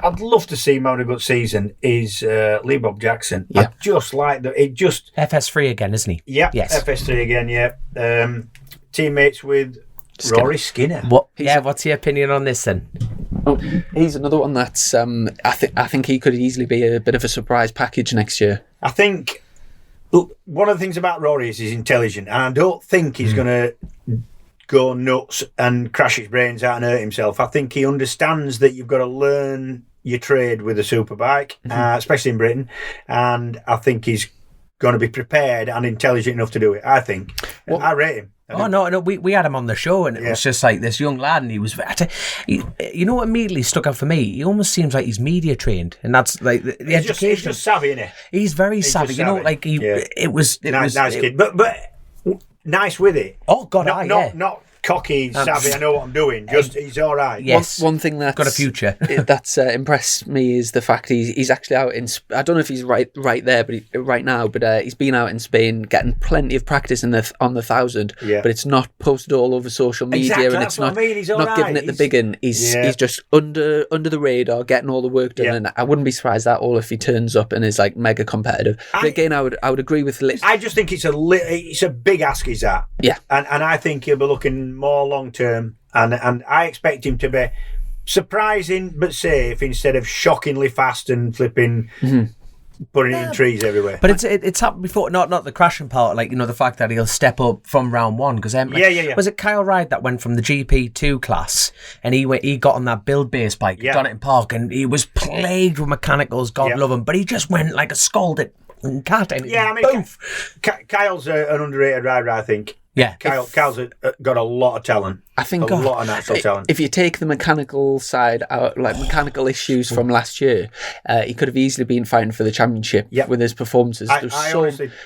I'd love to see him having a good season. Is Lee Bob Jackson? Yeah. I just like that. It just FS3 again, isn't he? Yeah. Yes. FS3 again. Yeah. Teammates with Rory Skinner. What's your opinion on this then? Oh, he's another one that's. I think he could easily be a bit of a surprise package next year. I think. Look, one of the things about Rory is he's intelligent, and I don't think he's going to go nuts and crash his brains out and hurt himself. I think he understands that you've got to learn your trade with a superbike, especially in Britain, and I think he's going to be prepared and intelligent enough to do it. I think. I rate him. No, we had him on the show, and it was just like this young lad, and he was. You know what immediately stuck out for me? He almost seems like he's media trained, and that's like the education. He's just savvy, isn't he? He's very savvy. You know, like it was nice kid, but nice with it. Oh God, not cocky, savvy. I know what I'm doing. Just he's all right. Yes, one thing that's got a future. That's impressed me is the fact he's actually out in. I don't know if he's right there, but right now, but he's been out in Spain getting plenty of practice on the 1,000. Yeah. But it's not posted all over social media, and it's not giving it the big one. He's just under the radar, getting all the work done. And I wouldn't be surprised at all if he turns up and is like mega competitive. But again, I would agree with. I just think it's a big ask. Is that? Yeah. And I think he'll be looking more long term, and I expect him to be surprising but safe instead of shockingly fast and flipping putting it in trees everywhere. But it's happened before, not the crashing part, like, the fact that he'll step up from round 1, because was it Kyle Ride that went from the GP2 class and he got on that build base bike, done it in park, and he was plagued with mechanicals, God love him, but he just went like a scalded cat. And Kyle's an underrated rider, I think. Yeah, Kyle's got a lot of talent. I think a lot of natural talent. If you take the mechanical side out, like mechanical issues from last year, he could have easily been fighting for the championship with his performances.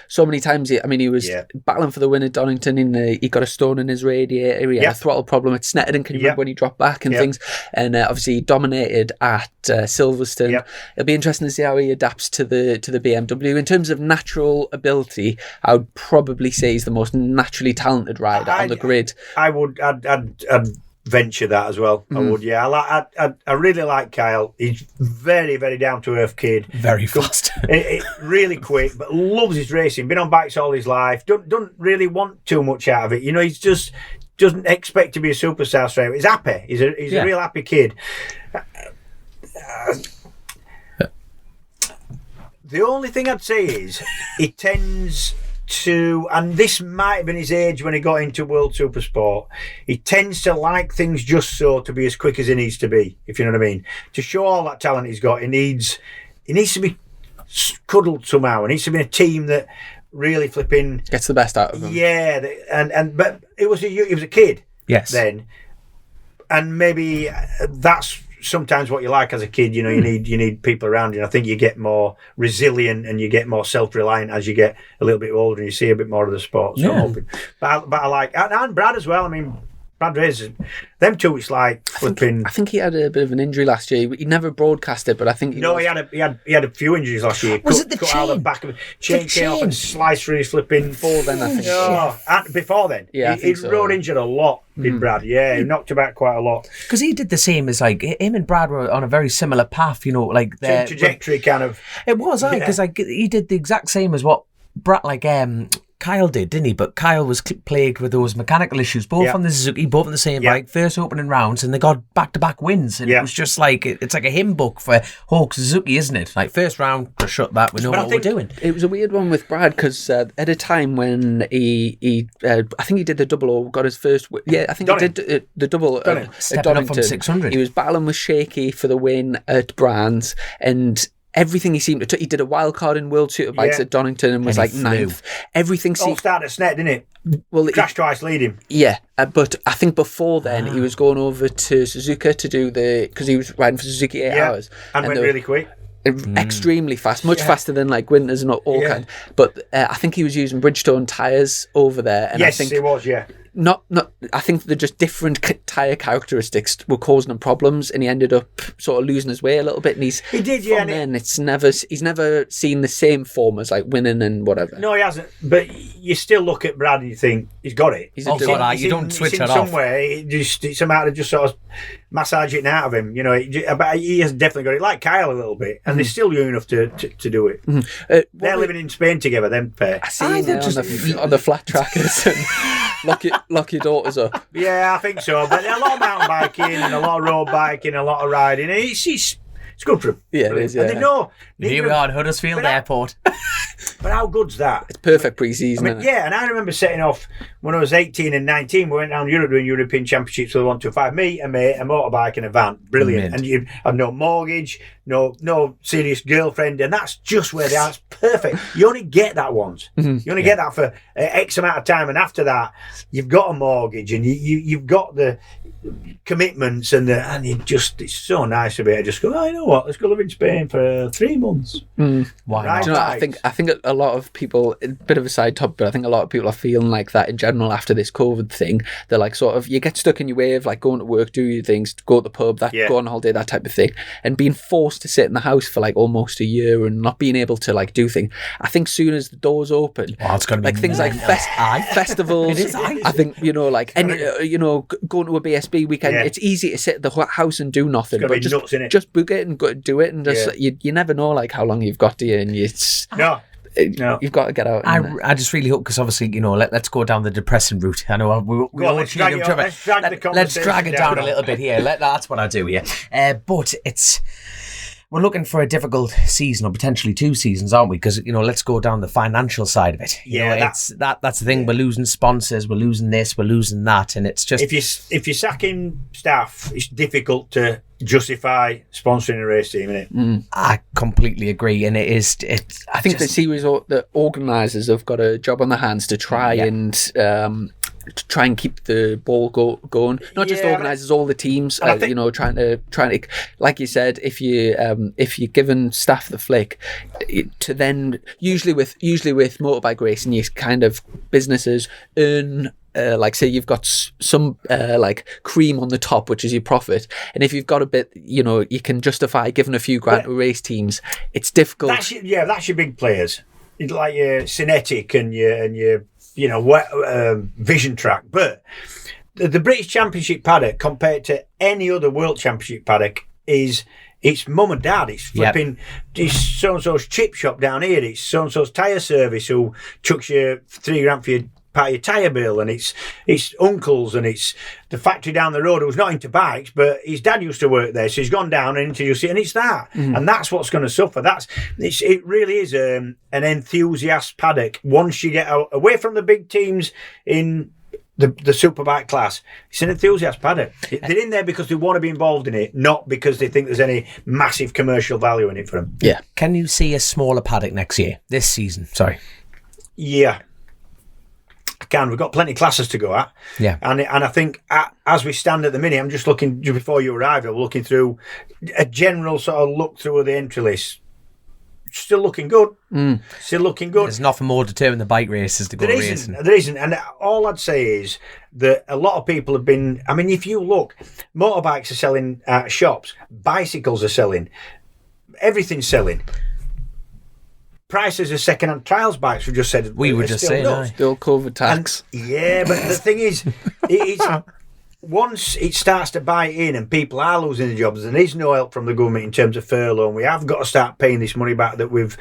So many times. He was battling for the win at Donington. He got a stone in his radiator. He had a throttle problem at Snetterton. Can you remember when he dropped back and things? And obviously he dominated at Silverstone. It'll be interesting to see how he adapts to the BMW. In terms of natural ability, I would probably say he's the most naturally talented rider on the grid. I'd venture that as well. I would, I really like Kyle. He's very, very down to earth kid. Very fast. Really quick, but loves his racing. Been on bikes all his life. Don't really want too much out of it. He's just doesn't expect to be a superstar straight away. He's happy. He's a real happy kid. The only thing I'd say is he tends to, and this might have been his age when he got into World Supersport, he tends to like things just so to be as quick as he needs to be, if you know what I mean. To show all that talent he's got, he needs to be cuddled somehow. It needs to be a team that really flipping gets the best out of him. Yeah, but he was a kid then, and maybe that's sometimes what you like as a kid. You know, you need people around you. And I think you get more resilient and you get more self-reliant as you get a little bit older and you see a bit more of the sport. So I'm hoping. But I like, and Brad as well. I mean, Brad Razor, them two, it's like flipping. I think he had a bit of an injury last year. He never broadcast it, but I think he had a few injuries last year. Was it the chain? Out the back of chain came off and sliced through his flipping. Before then, I think. And before then, he rode injured a lot. Did Brad? Yeah, he knocked about quite a lot. Because he did the same as like him and Brad were on a very similar path. You know, like their trajectory kind of. It was because he did the exact same as what Brad Kyle did, didn't he? But Kyle was plagued with those mechanical issues, both on the Suzuki, both on the same bike, first opening rounds, and they got back-to-back wins. And it was just like, it's like a hymn book for Hawk Suzuki, isn't it? Like, first round, just shut that, we know what we're doing. It was a weird one with Brad, because at a time when he I think he did the double, or got his first, I think he did the double at Donington. From 600. He was battling with Shaky for the win at Brands, and everything he seemed to he did a wild card in World Superbikes at Donington and was like ninth. Everything seemed... All started at Snet, didn't it? Well, Crashed twice leading. Yeah, but I think before then he was going over to Suzuka to do because he was riding for Suzuki 8 hours. And went really quick. Extremely fast, much faster than like Winters and all kinds. But I think he was using Bridgestone tyres over there. And yes, I think he was, Not. I think they're just different tyre characteristics were causing him problems, and he ended up sort of losing his way a little bit. And he did, yeah. And he's never seen the same form as like winning and whatever. No, he hasn't. But you still look at Brad and you think he's got it. He's you don't switch it off. Somewhere, it's a matter of just sort of massage it out of him. You know, but he has definitely got it. Like Kyle a little bit, and they're still young enough to do it. They're living in Spain together. Them pair. I see on the flat trackers and lock your daughters up. Yeah, I think so. But a lot of mountain biking and a lot of road biking, a lot of riding. It's good for them. Yeah, it is. Yeah. Here we are at Huddersfield Airport. But how good's that? It's perfect pre-season. I mean, and I remember setting off when I was 18 and 19. We went down Europe doing European Championships with the 125. Me, a mate, a motorbike, and a van. Brilliant. And you had no mortgage, no serious girlfriend, and that's just where they are. It's perfect. You only get that once. You only get that for X amount of time, and after that, you've got a mortgage and you've got the commitments and it's so nice to be able to just go, oh, you know what, let's go live in Spain for 3 months. Why not? Do you know, I think a lot of people, a bit of a side topic, but I think a lot of people are feeling like that in general after this COVID thing. They're like sort of, you get stuck in your way of like going to work, do your things, go to the pub, go on holiday, that type of thing, and being forced to sit in the house for like almost a year and not being able to like do things. I think soon as the doors open, it's gonna be like things like festivals, I think, like going to a BSB weekend, it's easy to sit at the house and do nothing, but just book it and go do it, and just you never know like how long you've got to you, and no, you've got to get out. I just really hope, because obviously, let's go down the depressing route. I know we all cheer each other. Let's drag it down a little bit here. That's what I do here. But we're looking for a difficult season, or potentially 2 seasons, aren't we? Because let's go down the financial side of it. That's the thing. We're losing sponsors, we're losing this, we're losing that, and it's just if you're sacking staff, it's difficult to justify sponsoring a race team, isn't it? I completely agree, and it is. I think the series, the organisers have got a job on their hands to try and keep the ball going. Not just organisers, all the teams. Trying to, like you said, if you're giving staff the flick, to then usually with motorbike racing, you kind of businesses earn. Like say you've got some like cream on the top, which is your profit, and if you've got a bit, you can justify giving a few grand to race teams. It's difficult. That's your big players, like your Cinetic and your Vision Track. But the British Championship paddock, compared to any other World Championship paddock, it's mum and dad. It's flipping. It's so and so's chip shop down here. It's so and so's tyre service who chucks you $3 grand for your part of your tyre bill, and it's uncles, and it's the factory down the road who was not into bikes, but his dad used to work there, so he's gone down and introduced it, and it's that, and that's what's going to suffer. It really is an enthusiast paddock. Once you get away from the big teams in the superbike class, it's an enthusiast paddock. They're in there because they want to be involved in it, not because they think there's any massive commercial value in it for them. Yeah. Can you see a smaller paddock this season? Sorry. Yeah. I can. We've got plenty of classes to go at. Yeah. And I think as we stand at the minute, I'm just looking, just before you arrived, I'm looking through a general sort of look through of the entry list. Still looking good. Still looking good. There's nothing more determined than bike races to go racing. There isn't. And all I'd say is that a lot of people have been, I mean, if you look, motorbikes are selling at shops, bicycles are selling, everything's selling. Prices of second-hand trials bikes, we just said. We were just saying, Still COVID tax. Yeah, but the thing is, it's once it starts to bite in and people are losing their jobs, and there is no help from the government in terms of furlough, and we have got to start paying this money back that we've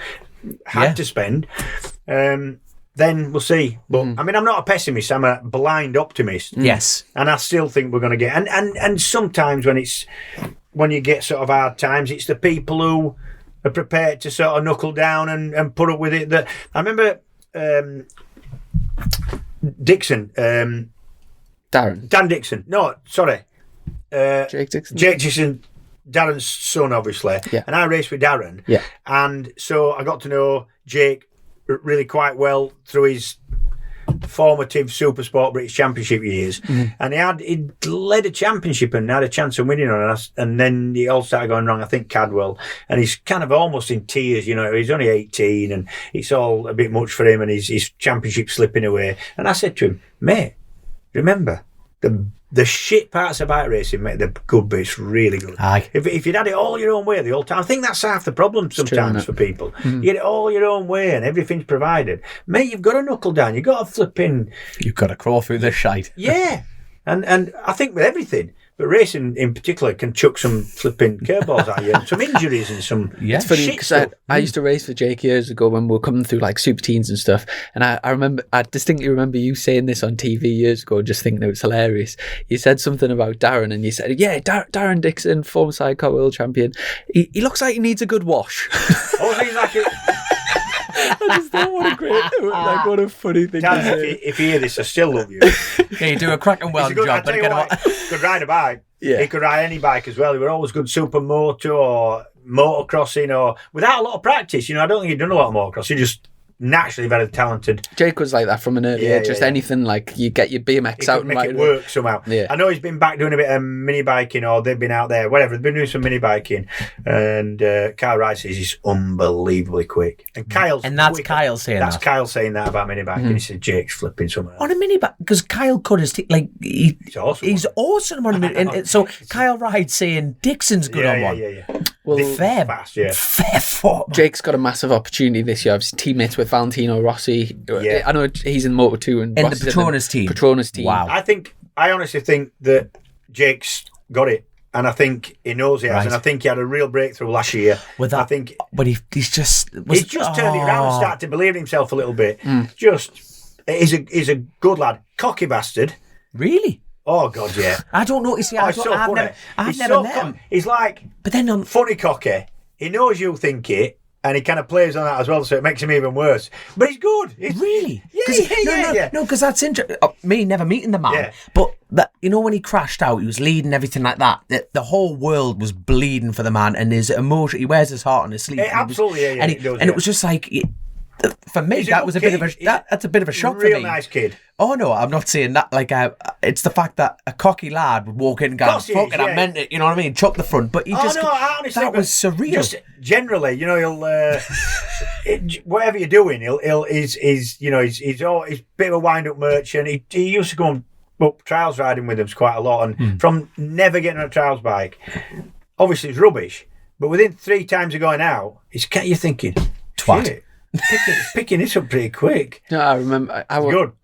had to spend, then we'll see. But I mean, I'm not a pessimist, I'm a blind optimist. Yes. And I still think we're going to get, and sometimes when you get sort of hard times, it's the people who are prepared to sort of knuckle down and put up with it. That I remember Dixon, Dan Dixon. No, sorry, Jake Dixon. Jake Dixon, Darren's son, obviously. Yeah. And I raced with Darren. Yeah. And so I got to know Jake really quite well through his formative Supersport British Championship years, and he'd led a championship and had a chance of winning on us, and then it all started going wrong. I think Cadwell, and he's kind of almost in tears, you know. He's only 18 and it's all a bit much for him, and his championship slipping away. And I said to him, mate, remember the shit parts of bike racing make the good bits really good. Aye. If you'd had it all your own way the whole time, I think that's half the problem sometimes for people. You get it all your own way and everything's provided. Mate, you've got to knuckle down. You've got to flip in. You've got to crawl through the shite. Yeah. And I think with everything, but racing in particular can chuck some flipping curveballs at you and some injuries and some It's funny because I used to race for Jake years ago when we were coming through like super teens and stuff, and I distinctly remember you saying this on TV years ago, just thinking it was hilarious. You said something about Darren and you said, Darren Dixon, former sidecar world champion, he looks like he needs a good wash. Oh, he's like it. I just thought, what a funny thing to say. If you hear this, I still love you. Yeah, you do a cracking well job. But could ride a bike. Yeah. He could ride any bike as well. He were always good supermoto or motocrossing or without a lot of practice. You know, I don't think he'd done a lot of motocross. He just naturally very talented. Jake was like that from an early age. Just anything like you get your BMX out and make it work somehow. Yeah. I know he's been back doing a bit of mini biking, or they've been out there, whatever. They've been doing some mini biking, and Kyle Rice says he's unbelievably quick. And Kyle's that's quicker. Kyle saying That's that. Kyle saying that about mini biking. He said Jake's flipping somewhere. On a mini bike, because Kyle cut his He's awesome. He's awesome on a mini. And so Kyle Ride's saying Dixon's good on one. Yeah. Well, fair, fast, yeah. fair fought. Jake's got a massive opportunity this year. Obviously, teammates with Valentino Rossi. Yeah. I know he's in Moto 2 and In the Rossi's Petronas team. Wow. I honestly think that Jake's got it, and I think he knows he has, and I think he had a real breakthrough last year. With that, I think, but he's just turned it around and started to believe in himself a little bit. He's a good lad, cocky bastard. Really. Oh God, yeah. I don't know. You see, I've never met him. He's like, but then funny cocky. He knows you'll think it, and he kind of plays on that as well, so it makes him even worse. But he's good. Really? Yeah. No, because that's interesting. Me never meeting the man, but that, you know, when he crashed out, he was leading everything like that. The whole world was bleeding for the man, and his emotion. He wears his heart on his sleeve. Absolutely, and it was just like. For me, that was that's a bit of a shock for me. Real nice kid. Oh no, I'm not saying that. Like, it's the fact that a cocky lad would walk in and go, "Fuck it, I meant it." You know what I mean? Chuck the front, but he just. Honestly, that was surreal. Just generally, you know, he'll whatever you're doing, he's a bit of a wind-up merchant. He used to go up trials riding with us quite a lot, and from never getting on a trials bike, obviously it's rubbish. But within 3 times of going out, you're thinking, twat. Shit. Picking this up pretty quick. No, I remember. I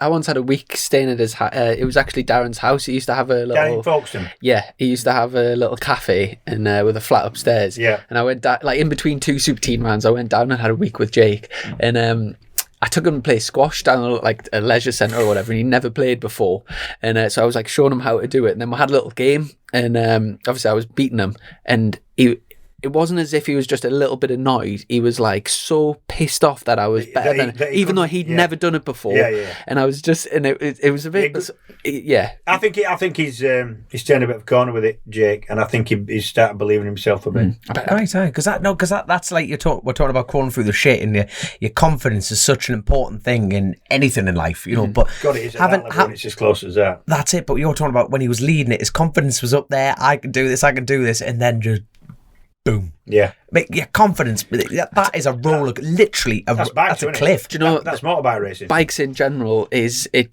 once had a week staying at his house. It was actually Darren's house. He used to have a little. Down in Folkestone. Yeah, he used to have a little cafe and with a flat upstairs. Yeah. And I went down, like in between 2 super teen rounds. I went down and had a week with Jake, and I took him to play squash down like a leisure centre or whatever, and he'd never played before. And so I was like showing him how to do it. And then we had a little game, and obviously I was beating him, and it wasn't as if he was just a little bit annoyed. He was like so pissed off that I was better than him, even though he'd never done it before. And I was just, and it was a bit, I think he's turned a bit of a corner with it, Jake, and I think he's started believing himself a bit. Right, because that's like we're talking about crawling through the shit, and your confidence is such an important thing in anything in life, you know. But God, it is at that level, it's as close as that. That's it. But you're talking about when he was leading it, his confidence was up there. I can do this, and then just boom. Yeah. Your confidence, that is a roller, literally, that's a cliff. Do you know, that's motorbike racing. Bikes in general is, I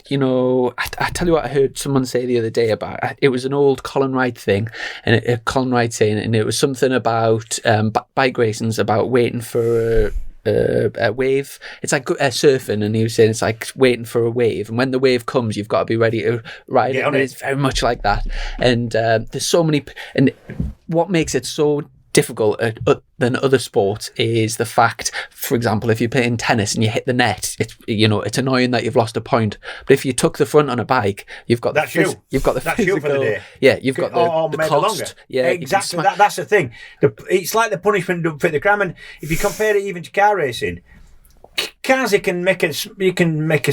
tell you what I heard someone say the other day about, it was an old Colin Wright thing, and Colin Wright saying, and it was something about bike racing's about waiting for a wave. It's like surfing, and he was saying it's like waiting for a wave, and when the wave comes you've got to be ready to ride it, and it's very much like that. And there's so many, and what makes it so difficult than other sports is the fact, for example, if you're playing tennis and you hit the net, it's annoying that you've lost a point. But if you took the front on a bike, you've got the physical, you've got the cost. Longer. Yeah, exactly. That's the thing. It's like the punishment don't fit the cram. And if you compare it even to car racing, cars you can make a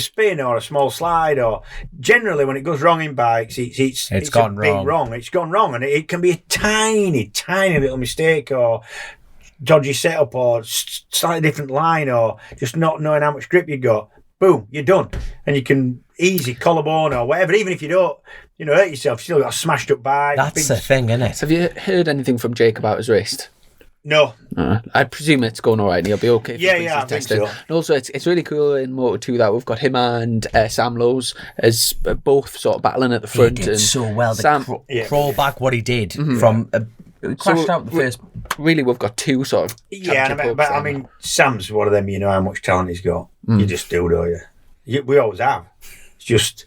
spin or a small slide, or generally when it goes wrong in bikes, it's gone wrong. It's gone wrong, and it can be a tiny little mistake or dodgy setup or slightly different line or just not knowing how much grip you got. Boom, you're done, and you can easy collarbone or whatever. Even if you don't, hurt yourself, you still got a smashed up bike. That's the thing, isn't it? Have you heard anything from Jake about his wrist? No. I presume it's going all right and he'll be okay. I think so. And also, it's really cool in Moto2 that we've got him and Sam Lowe's as both sort of battling at the front. He did and so well. Sam, crawl back what he did from... crashed out the first... Really, we've got two sort of... Yeah, but I mean, Sam's one of them, how much talent he's got. You just do, don't you? We always have. It's just...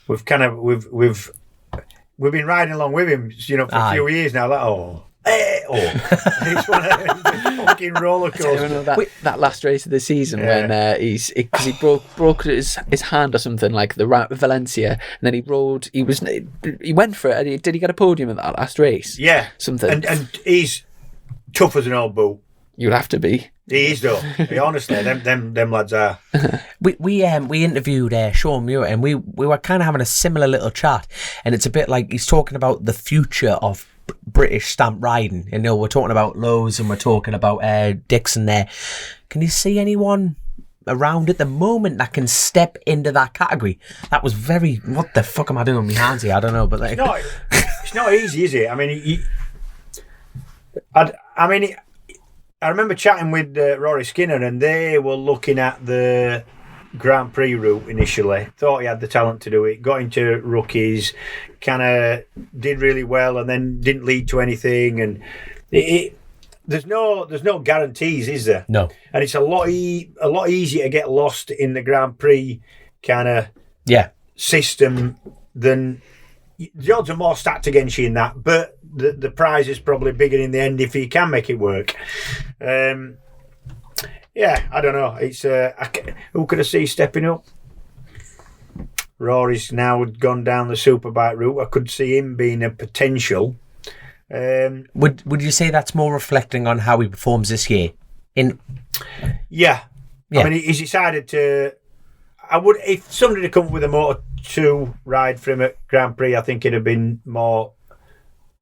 We've been riding along with him, for a few years now. It's one of the fucking roller coasters. That last race of the season when he broke his hand or something like the Valencia, and then he went for it. Did he get a podium in that last race? Yeah, something. And he's tough as an old boot. You'd have to be. He is though. Honestly, them lads are. We interviewed Sean Muir, and we were kind of having a similar little chat, and it's a bit like he's talking about the future of British stamp riding. We're talking about Lowe's and we're talking about Dixon there. Can you see anyone around at the moment that can step into that category? That was very... What the fuck am I doing with my hands here? I don't know, but it's not easy, is it? I mean, I remember chatting with Rory Skinner, and they were looking at the Grand Prix route initially. Thought he had the talent to do it. Got into rookies, kind of did really well, and then didn't lead to anything. And there's no guarantees, is there? No. And it's a lot easier to get lost in the Grand Prix kind of system than the odds are more stacked against you in that. But the prize is probably bigger in the end if you can make it work. Yeah, I don't know. It's who could I see stepping up? Rory's now gone down the superbike route. I could see him being a potential. Would you say that's more reflecting on how he performs this year? Yeah. I mean, he's decided to. I would, if somebody had come up with a Moto2 ride for him at Grand Prix, I think it'd have been more.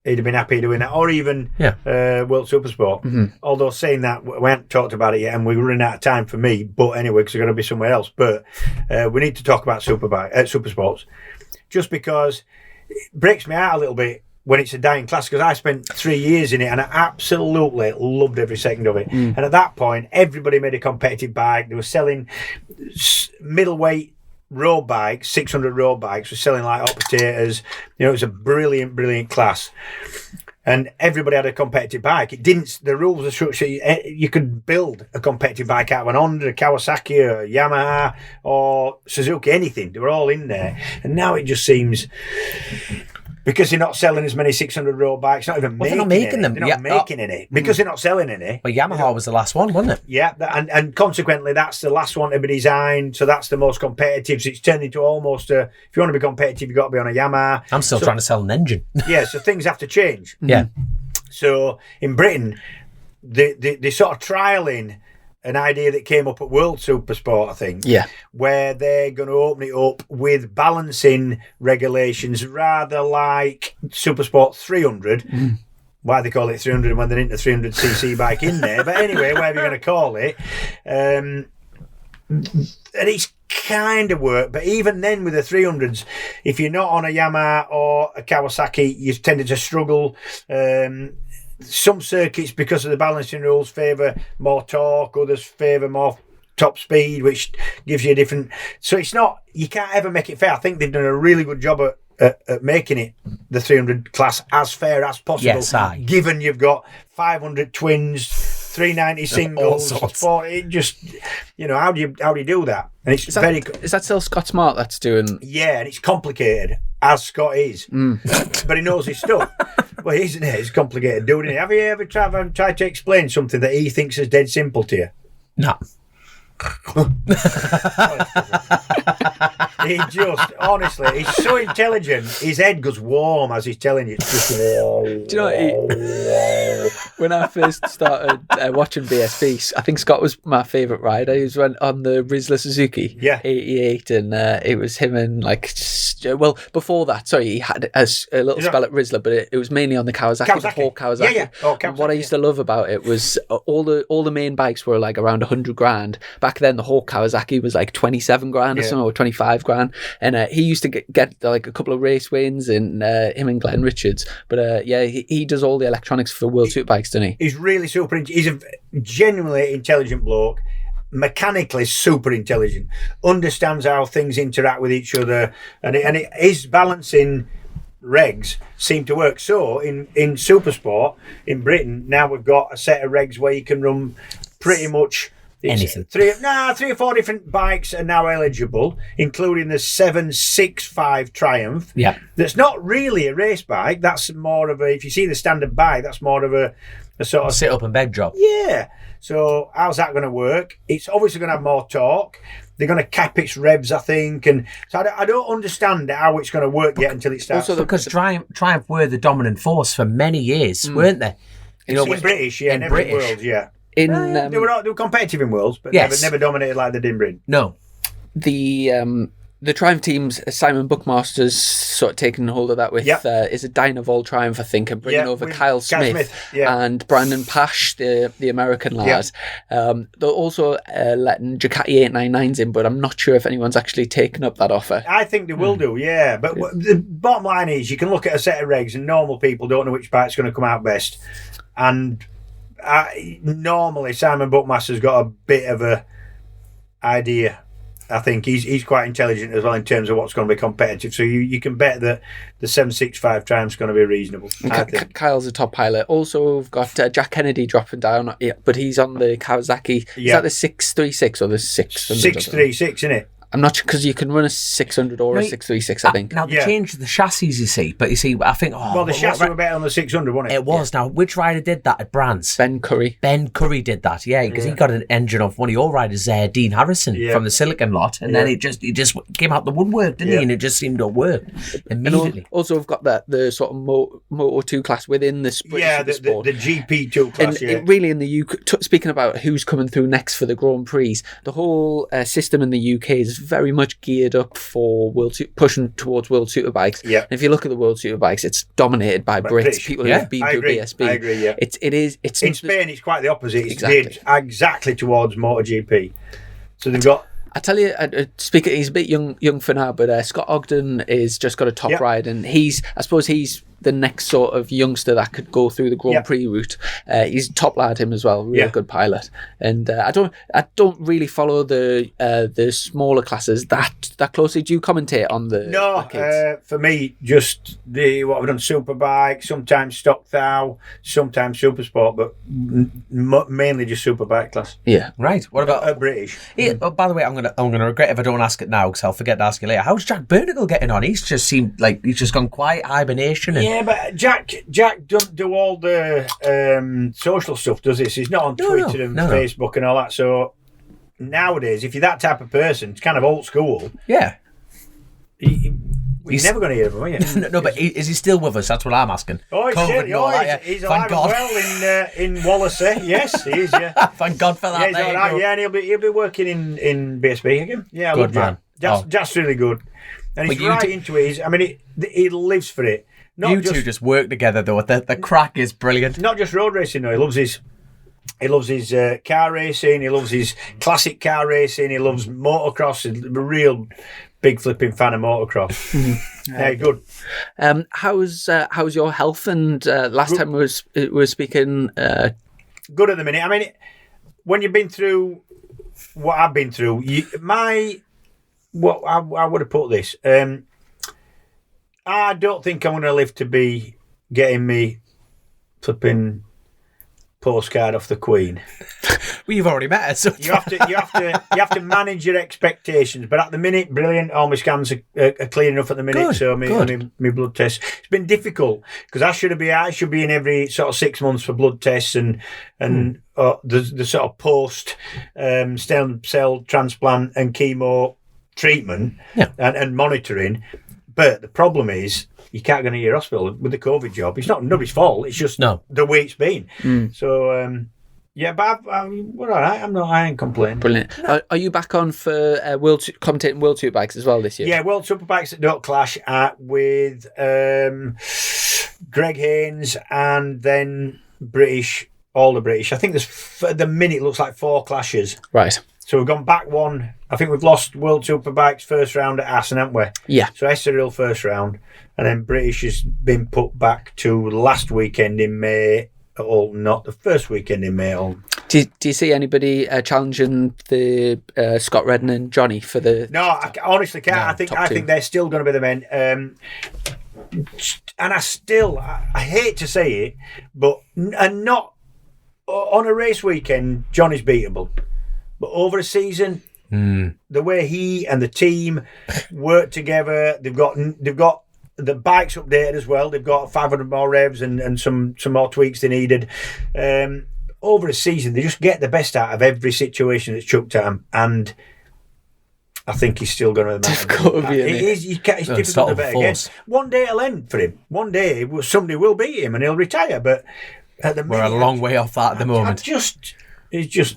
He'd have been happy doing that, or even World Supersport. Mm-hmm. Although saying that, we haven't talked about it yet, and we're running out of time for me. But anyway, because we're going to be somewhere else. But we need to talk about Supersports, just because it breaks me out a little bit when it's a dying class. Because I spent 3 years in it, and I absolutely loved every second of it. And at that point, everybody made a competitive bike. They were selling middleweight road bikes, 600 road bikes, were selling like hot potatoes. It was a brilliant class, and everybody had a competitive bike. The rules are such that you could build a competitive bike out of an Honda, a Kawasaki, or Yamaha, or Suzuki, anything. They were all in there. And now it just seems because they're not selling as many 600 road bikes, not even they're not making them. They're not making any because they're not selling any. Well, Yamaha was the last one, wasn't it? Yeah, and consequently, that's the last one to be designed. So that's the most competitive. So it's turned into almost if you want to be competitive, you've got to be on a Yamaha. I'm still trying to sell an engine. Yeah, so things have to change. Yeah. So in Britain, they sort of trialling an idea that came up at World Supersport, I think. Yeah. Where they're going to open it up with balancing regulations, rather like Supersport 300. Why they call it 300 when they're into 300cc bike in there. But anyway, whatever you're going to call it. And it's kind of work. But even then with the 300s, if you're not on a Yamaha or a Kawasaki, you've tended to struggle. Some circuits, because of the balancing rules, favour more torque, others favour more top speed, which gives you a different... So it's not... You can't ever make it fair. I think they've done a really good job at making it, the 300 class, as fair as possible. Yes, given you've got 500 twins, 390 singles, 40... Just, how do you do that? And it's is that still Scott Smart that's doing... Yeah, and it's complicated, as Scott is. But he knows his stuff. Well, isn't it? It's complicated doing it. Have you ever tried to explain something that he thinks is dead simple to you? No. He just, honestly, he's so intelligent. His head goes warm as he's telling you. It's just, do you know when I first started watching BSB, I think Scott was my favourite rider. He was on the Rizla Suzuki 88, and it was him and before that, sorry, he had a little spell at Rizla, but it was mainly on the Kawasaki. The whole Kawasaki. Yeah. Oh, Kawasaki, and what I used to love about it was all the main bikes were like around 100 grand. Back then, the whole Kawasaki was like 27 grand or something, or 25 grand. And he used to get like a couple of race wins, and him and Glenn Richards. But he does all the electronics for World Superbikes, doesn't he? He's really super. He's a genuinely intelligent bloke. Mechanically super intelligent. Understands how things interact with each other, and his balancing regs seem to work. So in Supersport in Britain, now we've got a set of regs where you can run pretty much anything. 3 or 4 different bikes are now eligible, including the 765 Triumph. Yeah, that's not really a race bike. That's more of a, if you see the standard bike, that's more of a sort of sit up and bed job. Yeah. So how's that going to work? It's obviously going to have more torque. They're going to cap its revs, I think, and so I don't understand how it's going to work yet until it starts. Also, because Triumph were the dominant force for many years, weren't they? In British, yeah, never in Worlds, yeah. They were competitive in Worlds, but never dominated like they did in Britain. No. The Triumph teams, Simon Buckmaster's sort of taken hold of that with is a Dynaval Triumph, I think, and bringing over Kyle Smith and Brandon Pash, the American lad. They're also letting Ducati 899s in, but I'm not sure if anyone's actually taken up that offer. I think they will do, yeah. But the bottom line is, you can look at a set of regs, and normal people don't know which bike's going to come out best. And normally Simon Buckmaster's got a bit of a idea. I think he's quite intelligent as well in terms of what's going to be competitive. So you can bet that the 765 Triumph's going to be reasonable. Kyle's a top pilot. Also, we've got Jack Kennedy dropping down, but he's on the Kawasaki. Is that the 636 or the 600? 636, isn't it? I'm not sure, because you can run a 600 or a 636, I think. Now, they changed the chassis, you see, but you see, I think... the chassis were better on the 600, wasn't it? It was. Now, which rider did that at Brands? Ben Curry. Ben Curry did that, because he got an engine off one of your riders, Dean Harrison, from the Silicon lot, and then he just came out the woodwork, didn't he? And it just seemed to work immediately. Also, we've got the sort of Moto 2 class within the British Supersport. The GP2 class, really, in the UK, speaking about who's coming through next for the Grand Prix, the whole system in the UK is very much geared up for pushing towards World Superbikes. And if you look at the World Superbikes, it's dominated by Brits, people who have been through BSB. I agree, yeah. It's in Spain, it's quite the opposite. It's geared exactly towards MotoGP. So they've got... I tell you, he's a bit young for now, but Scott Ogden is just got a top ride, and I suppose he's the next sort of youngster that could go through the Grand Prix route. He's top lad him as well, really good pilot. And I don't really follow the smaller classes that closely. Do you commentate on the kids? For me, just what I've done, Superbike, sometimes Stock Thou, sometimes Supersport, but mainly just Superbike class. Yeah, right. What about British? Yeah, by the way, I'm gonna regret if I don't ask it now because I'll forget to ask you later. How's Jack Bernicle getting on? He's just seemed like he's just gone quiet, hibernation. Yeah, but Jack don't do all the social stuff, does he? So he's not on Twitter and Facebook and all that. So nowadays, if you're that type of person, it's kind of old school. Yeah. He's never going to hear him, are you? No, but is he still with us? That's what I'm asking. Oh, he's alive and well in Wallasey. Yes, he is, yeah. Thank God for that. Yeah, he's all right, yeah, and he'll be working in BSB again. Yeah, I love man. That's really good. And he's into it. He lives for it. You two just work together, though. The crack is brilliant. Not just road racing, though. He loves his car racing. He loves his classic car racing. He loves motocross. He's a real big flipping fan of motocross. Yeah, good. How's your health? And last time we were speaking, good at the minute. When you've been through what I've been through, I would have put this. I don't think I'm going to live to be getting me flipping postcard off the Queen. Well, you've already met her, so you have to manage your expectations. But at the minute, brilliant. All my scans are clear enough at the minute. Good, so my blood tests. It's been difficult because I should be in every sort of 6 months for blood tests and the sort of post stem cell transplant and chemo treatment and monitoring. But the problem is, you can't go into your hospital with the COVID job. It's not nobody's fault. It's just the way it's been. So, but we're all right. I ain't complaining. Brilliant. Are you back on for commentating World Superbikes as well this year? Yeah, World Superbikes that don't clash with Greg Haynes and then British, all the British. I think there's, at the minute, it looks like 4 clashes. Right. So we've gone back one. I think we've lost World Superbikes first round at Assen, haven't we? Yeah. So Estoril first round. And then British has been put back to last weekend in May. Or not the first weekend in May. Do you see anybody challenging the Scott Redden and Johnny for the? No, I honestly can't. No, I think they're still going to be the men. And I hate to say it, but not on a race weekend. Johnny's beatable, but over a season, the way he and the team work together, they've got the bike's updated as well. They've got 500 more revs and some more tweaks they needed. Over a season, they just get the best out of every situation that's chucked at them. And I think he's still going to be difficult. It's difficult to bet against. One day it'll end for him. One day somebody will beat him and he'll retire. But at the minute, we're a long way off that at the moment. He's just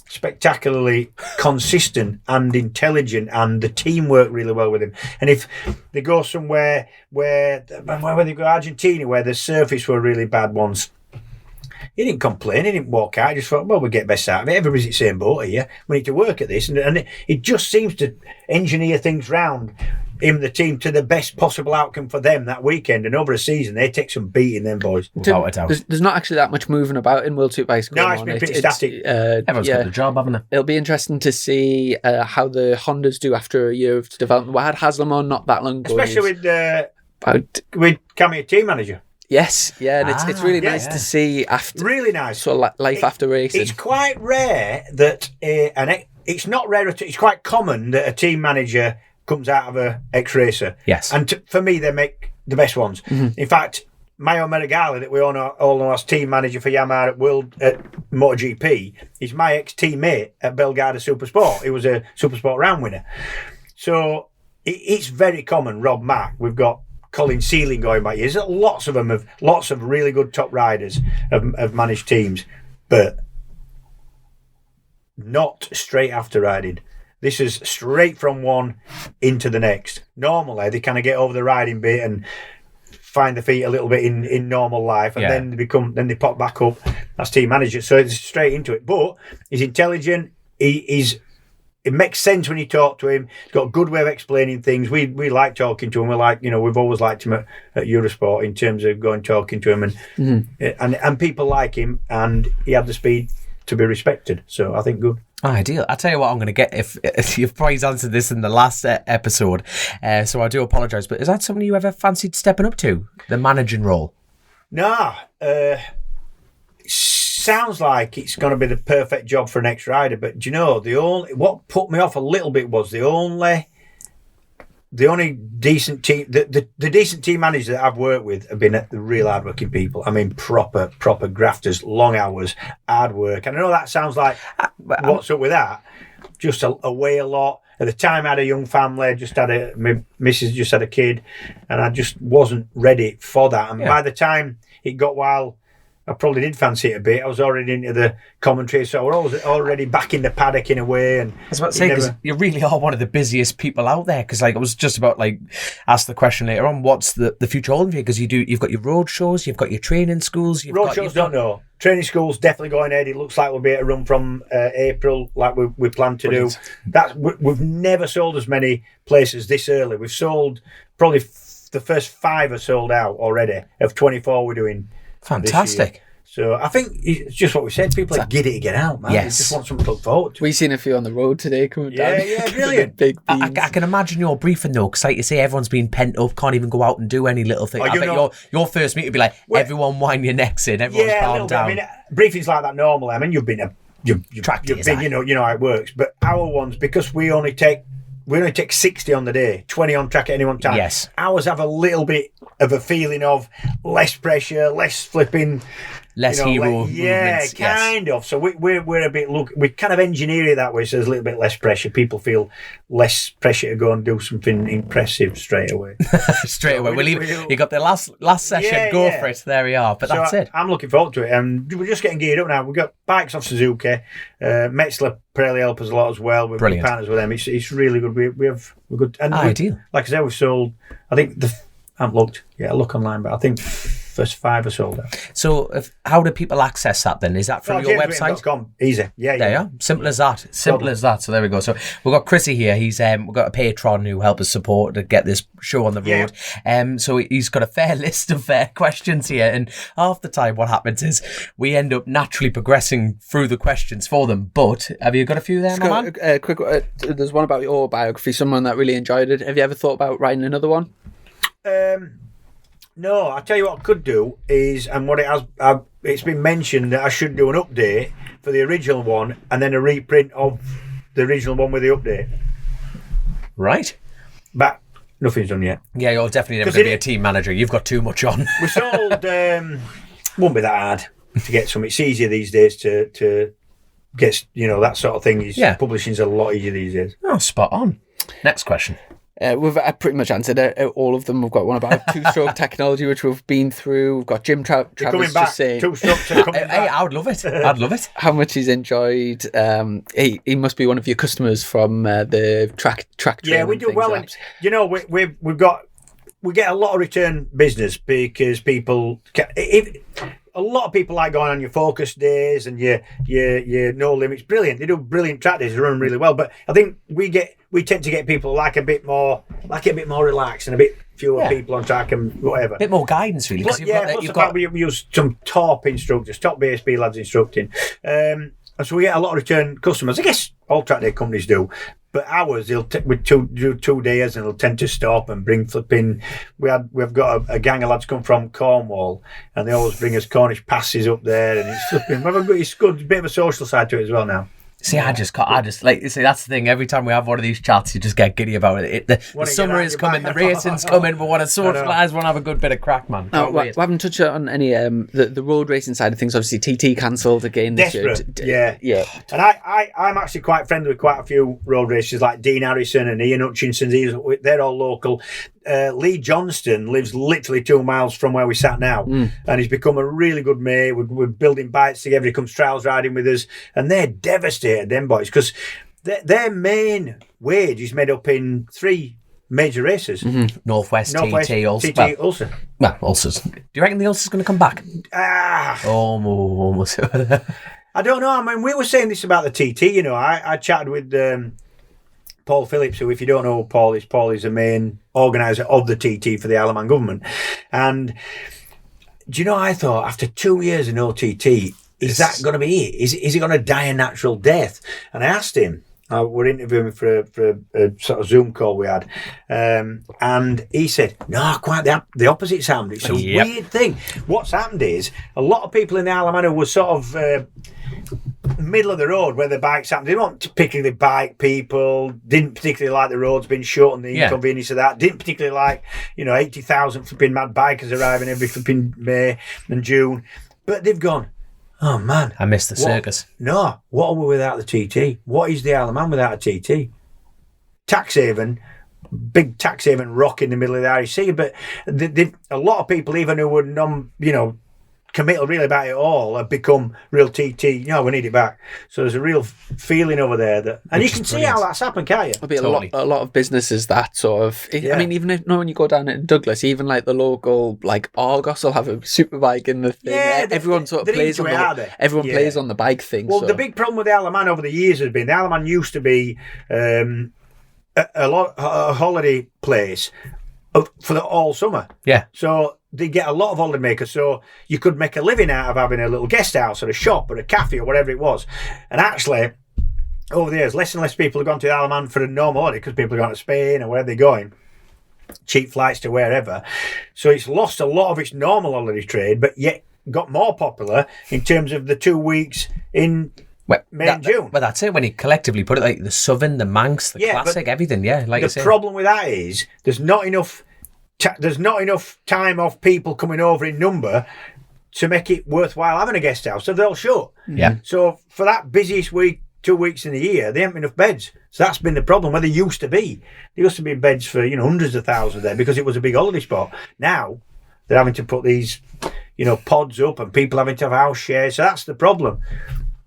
spectacularly consistent and intelligent, and the team work really well with him. And if they go somewhere where they go Argentina, where the surface were really bad once, he didn't complain, he didn't walk out, he just thought, well, we'll get best out of it. Everybody's in the same boat here. We need to work at this. And it just seems to engineer things round him and the team to the best possible outcome for them that weekend. And over a season, they take some beating, them boys. Without a doubt. There's not actually that much moving about in World Superbikes going on. No, it's been pretty static. Everyone's got the job, haven't they? It'll be interesting to see how the Hondas do after a year of development. We had Haslam on not that long ago. Especially with Cammy, team manager. Yes, yeah, and it's really nice to see after. Really nice. Sort of life after racing. It's quite rare that, it's not rare, it's quite common that a team manager comes out of a ex-racer. Yes. And for me, they make the best ones. Mm-hmm. In fact, Mayo Meregali, that we all know as team manager for Yamaha at MotoGP, is my ex-teammate at Belgarda Supersport. He was a Supersport round winner. So it's very common. Rob Mack, we've got Colin Sealing going back years. Lots of them lots of really good top riders have managed teams, but not straight after riding. This is straight from one into the next. Normally, they kind of get over the riding bit and find their feet a little bit in normal life, and then they pop back up as team manager. So it's straight into it. But he's intelligent. He's it makes sense when you talk to him. He's got a good way of explaining things. We like talking to him. We like, we've always liked him at Eurosport in terms of going talking to him, and people like him, and he had the speed to be respected. So I think good. Ideal. I'll tell you what I'm going to get if you've probably answered this in the last episode, so I do apologise, but is that something you ever fancied stepping up to, the managing role? No. Sounds like it's going to be the perfect job for an ex-rider, but do you know, what put me off a little bit was the only decent team, the decent team managers that I've worked with have been the real hardworking people. I mean, proper grafters, long hours, hard work. And I know that sounds like, what's up with that? Just away a lot. At the time, I had a young family, my missus just had a kid, and I just wasn't ready for that. And by the time it got wild, I probably did fancy it a bit. I was already into the commentary, so we're already back in the paddock in a way. And I was about to say, because you really are one of the busiest people out there. Because I was just about ask the question later on, what's the future holding for you? Because you've got your road shows, you've got your training schools. Road shows, don't know. Training schools definitely going ahead. It looks like we'll be able to run from April, like we plan to do. We've never sold as many places this early. We've sold probably the first 5 are sold out already. Of 24 we're doing. Fantastic. So I think it's just what we said. People are giddy to get out, man. Yes. They just want something to look forward to. We've seen a few on the road today coming down. Yeah, brilliant. Big I can imagine your briefing though, because like you say, everyone's been pent up, can't even go out and do any little thing. I bet your first meet would be like, everyone wind your necks in, everyone's calmed down. I mean, briefings like that normally. I mean, you've been you know how it works. But our ones, because we only take 60 on the day, 20 on track at any one time. Yes. Ours have a little bit of a feeling of less pressure, less flipping. Less hero movements. Kind of. So we're a bit we kind of engineer it that way, so there's a little bit less pressure. People feel less pressure to go and do something impressive straight away. We'll you got the last session, go for it. There we are. But that's it. I'm looking forward to it. And we're just getting geared up now. We've got bikes off Suzuki. Metzler Pirelli help us a lot as well. We're partners with them. It's really good. We're good. And ideal. Like I said, we've sold, I think I haven't looked. Yeah, I look online, but I think first 5 are sold out. So how do people access that then? Is that from your website? JamesWhitham.com. Easy. Yeah. There you are. Simple as that. So there we go. So we've got Chrissy here. We've got a patron who helped us support to get this show on the road. So he's got a fair list of questions here. And half the time what happens is we end up naturally progressing through the questions for them. But have you got a few there, my man? Quick, there's one about your biography, someone that really enjoyed it. Have you ever thought about writing another one? No, I'll tell you what I could do is, and what it's been mentioned that I should do an update for the original one and then a reprint of the original one with the update. Right. But nothing's done yet. Yeah, you're definitely never going to be a team manager. You've got too much on. We sold, won't be that hard to get some. It's easier these days to get, that sort of thing. Publishing's a lot easier these days. Oh, spot on. Next question. We've pretty much answered all of them. We've got one about two-stroke technology, which we've been through. We've got Jim Travers just saying, two-strokes are coming back. Hey, I would love it. I'd love it. How much he's enjoyed. He must be one of your customers from the track. Yeah, we do well. And, we get a lot of return business because people. A lot of people like going on your focus days and your no limits. Brilliant. They do brilliant track days. They run really well. But I think we tend to get people like a bit more relaxed and a bit fewer people on track and whatever. A bit more guidance, really. We use some top instructors, top BSB lads instructing. And so we get a lot of return customers. I guess all track day companies do. But ours, they'll with do 2 days and they'll tend to stop and bring flipping. We've got a gang of lads come from Cornwall and they always bring us Cornish passes up there and it's flipping. It's good, a bit of a social side to it as well now. See, I just that's the thing. Every time we have one of these chats, you just get giddy about it. The summer is coming, the racing's coming. We want to socialise, want to have a good bit of crack, man. We haven't touched on any the road racing side of things. Obviously, TT cancelled again this year. Yeah. And I'm actually quite friendly with quite a few road racers like Dean Harrison and Ian Hutchinson. They're all local. Lee Johnston lives literally 2 miles from where we sat now, and he's become a really good mate. We're building bikes together. He comes trials riding with us, and they're devastated, them boys, because their main wage is made up in 3 major races. Northwest, TT, Ulster. Ulster. Well, Ulster's. Do you reckon the Ulster's going to come back? Almost. I don't know. I mean, we were saying this about the TT. I chatted with Paul Phillips, who, if you don't know Paul is the main organiser of the TT for the Isle of Man government. And do you know, I thought after 2 years in OTT, is that going to be it? Is he going to die a natural death? And I asked him, we're interviewing for a sort of Zoom call we had, and he said, no, quite the opposite's happened. It's a weird thing. What's happened is a lot of people in the Isle of Man who were sort of middle of the road where the bikes happened. They weren't particularly bike people, didn't particularly like the roads being short and the inconvenience of that, didn't particularly like, 80,000 flipping mad bikers arriving every flipping May and June. But they've gone, oh man, I missed the circus. No, what are we without the TT? What is the Isle of Man without a TT? Tax haven, big tax haven rock in the middle of the Irish Sea. But a lot of people, even who were committal really about it all, have become real TT. We need it back. So there's a real feeling over there that, and you can see how that's happened, can't you? There'll be a lot of businesses that sort of. I mean, even if when you go down at Douglas, even like the local Argos will have a superbike in the thing. Yeah, everyone sort of plays on plays on the bike thing. Well, the big problem with the Isle of Man over the years has been the Isle of Man used to be a holiday place for all summer. Yeah. So they get a lot of holiday makers, so you could make a living out of having a little guest house or a shop or a cafe or whatever it was. And actually, over the years, less and less people have gone to the Isle of Man for a normal holiday because people are going to Spain or wherever they're going. Cheap flights to wherever. So it's lost a lot of its normal holiday trade, but yet got more popular in terms of the 2 weeks in May and June. Well, that's it. When you collectively put it, like the Southern, the Manx, the Classic, everything, like the problem with that is there's not enough time off people coming over in number to make it worthwhile having a guest house, so they'll shut. Yeah. So for that busiest week, 2 weeks in the year, there ain't enough beds. So that's been the problem. Where there used to be beds for hundreds of thousands there because it was a big holiday spot. Now they're having to put these pods up and people having to have house shares. So that's the problem.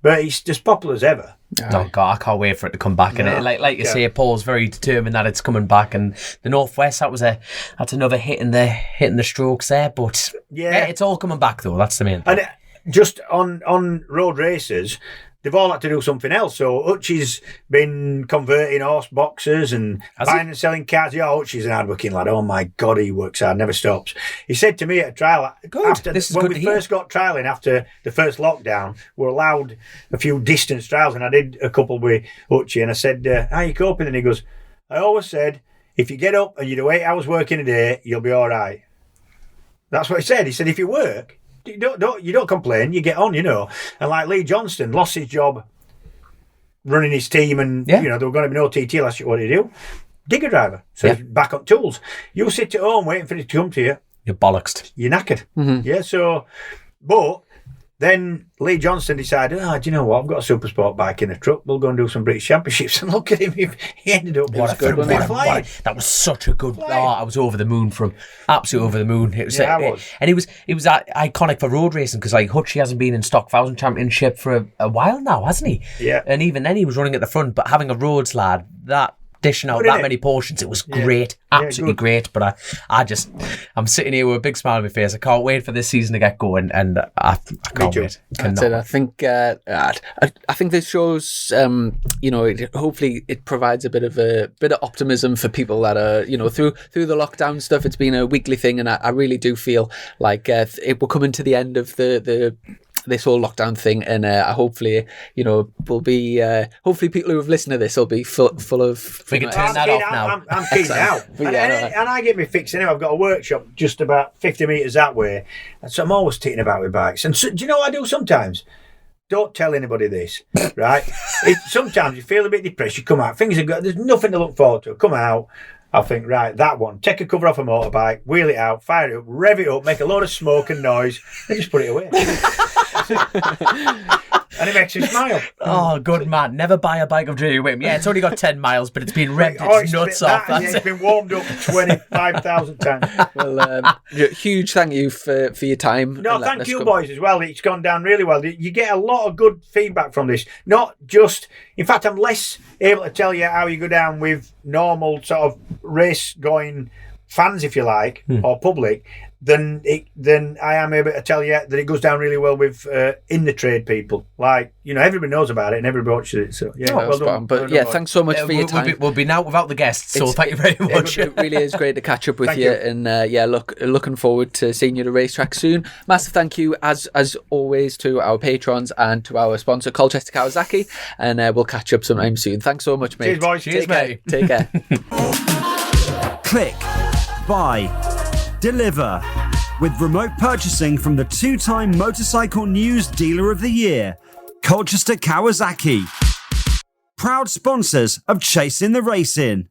But it's just popular as ever. Oh God, I can't wait for it to come back. And like you say, Paul's very determined that it's coming back. And the Northwest, that's another hitting the strokes there. But it's all coming back though. That's the main thing. And just on road races, they've all had to do something else. So Hutchie's been converting horse boxes and buying and selling cars. Yeah, Hutchie's an hard-working lad. Oh my God, he works hard, never stops. He said to me at a trial, when we first got trialling after the first lockdown, we were allowed a few distance trials, and I did a couple with Hutchie, and I said, how are you coping? And he goes, I always said, if you get up and you do 8 hours work in a day, you'll be all right. That's what he said. He said, if you work, you don't complain, you get on, And like Lee Johnston lost his job running his team, and there were going to be no TT last year. What did he do? Digger driver. So he's back on tools. You sit at home waiting for it to come to you. You're bollocksed. You're knackered. Mm-hmm. Yeah, so, but then Lee Johnston decided, do you know what? I've got a super sport bike in a truck. We'll go and do some British Championships. And look at him. He ended up flying. That was such a good... I was over the moon absolutely over the moon. It was, and he was iconic for road racing because Hutchie hasn't been in Stock 1000 Championship for a while now, hasn't he? Yeah. And even then he was running at the front, but having a roads lad, dishing out that many portions, it was great, absolutely great. But I'm sitting here with a big smile on my face. I can't wait for this season to get going, and I can't wait. That's it. I think this shows, hopefully it provides a bit of optimism for people that are, through the lockdown stuff. It's been a weekly thing, and I really do feel like it will come into the end of this whole lockdown thing, and hopefully, will be hopefully people who have listened to this will be full of. We can turn that off now. I'm keen now, and I get me fixed anyway. I've got a workshop just about 50 metres that way, and so I'm always titting about with bikes. And so, do you know what I do sometimes? Don't tell anybody this, right? Sometimes you feel a bit depressed. You come out, things are good. There's nothing to look forward to. Come out. I'll think, right, that one. Take a cover off a motorbike, wheel it out, fire it up, rev it up, make a load of smoke and noise, and just put it away. And it makes you smile. Oh, good man. Never buy a bike of James Whitham. Yeah, it's only got 10 miles, but it's been revved its nuts off. It's been warmed up 25,000 times. Well, huge thank you for your time. No, thank you boys as well. It's gone down really well. You get a lot of good feedback from this. Not just... In fact, I'm less able to tell you how you go down with normal sort of race-going fans, if you like, or public, then I am able to tell you that it goes down really well with in the trade people. Like, everybody knows about it and everybody watches it. So yeah, well done. But yeah, thanks so much for your time. We'll be now without the guests, so thank you very much. It really is great to catch up with you. And looking forward to seeing you at the racetrack soon. Massive thank you as always to our patrons and to our sponsor Colchester Kawasaki, and we'll catch up sometime soon. Thanks so much, mate. Cheers, boys. Cheers, mate. Take care. Click, buy, deliver with remote purchasing from the 2-time Motorcycle News Dealer of the Year, Colchester Kawasaki. Proud sponsors of Chasing the Racing.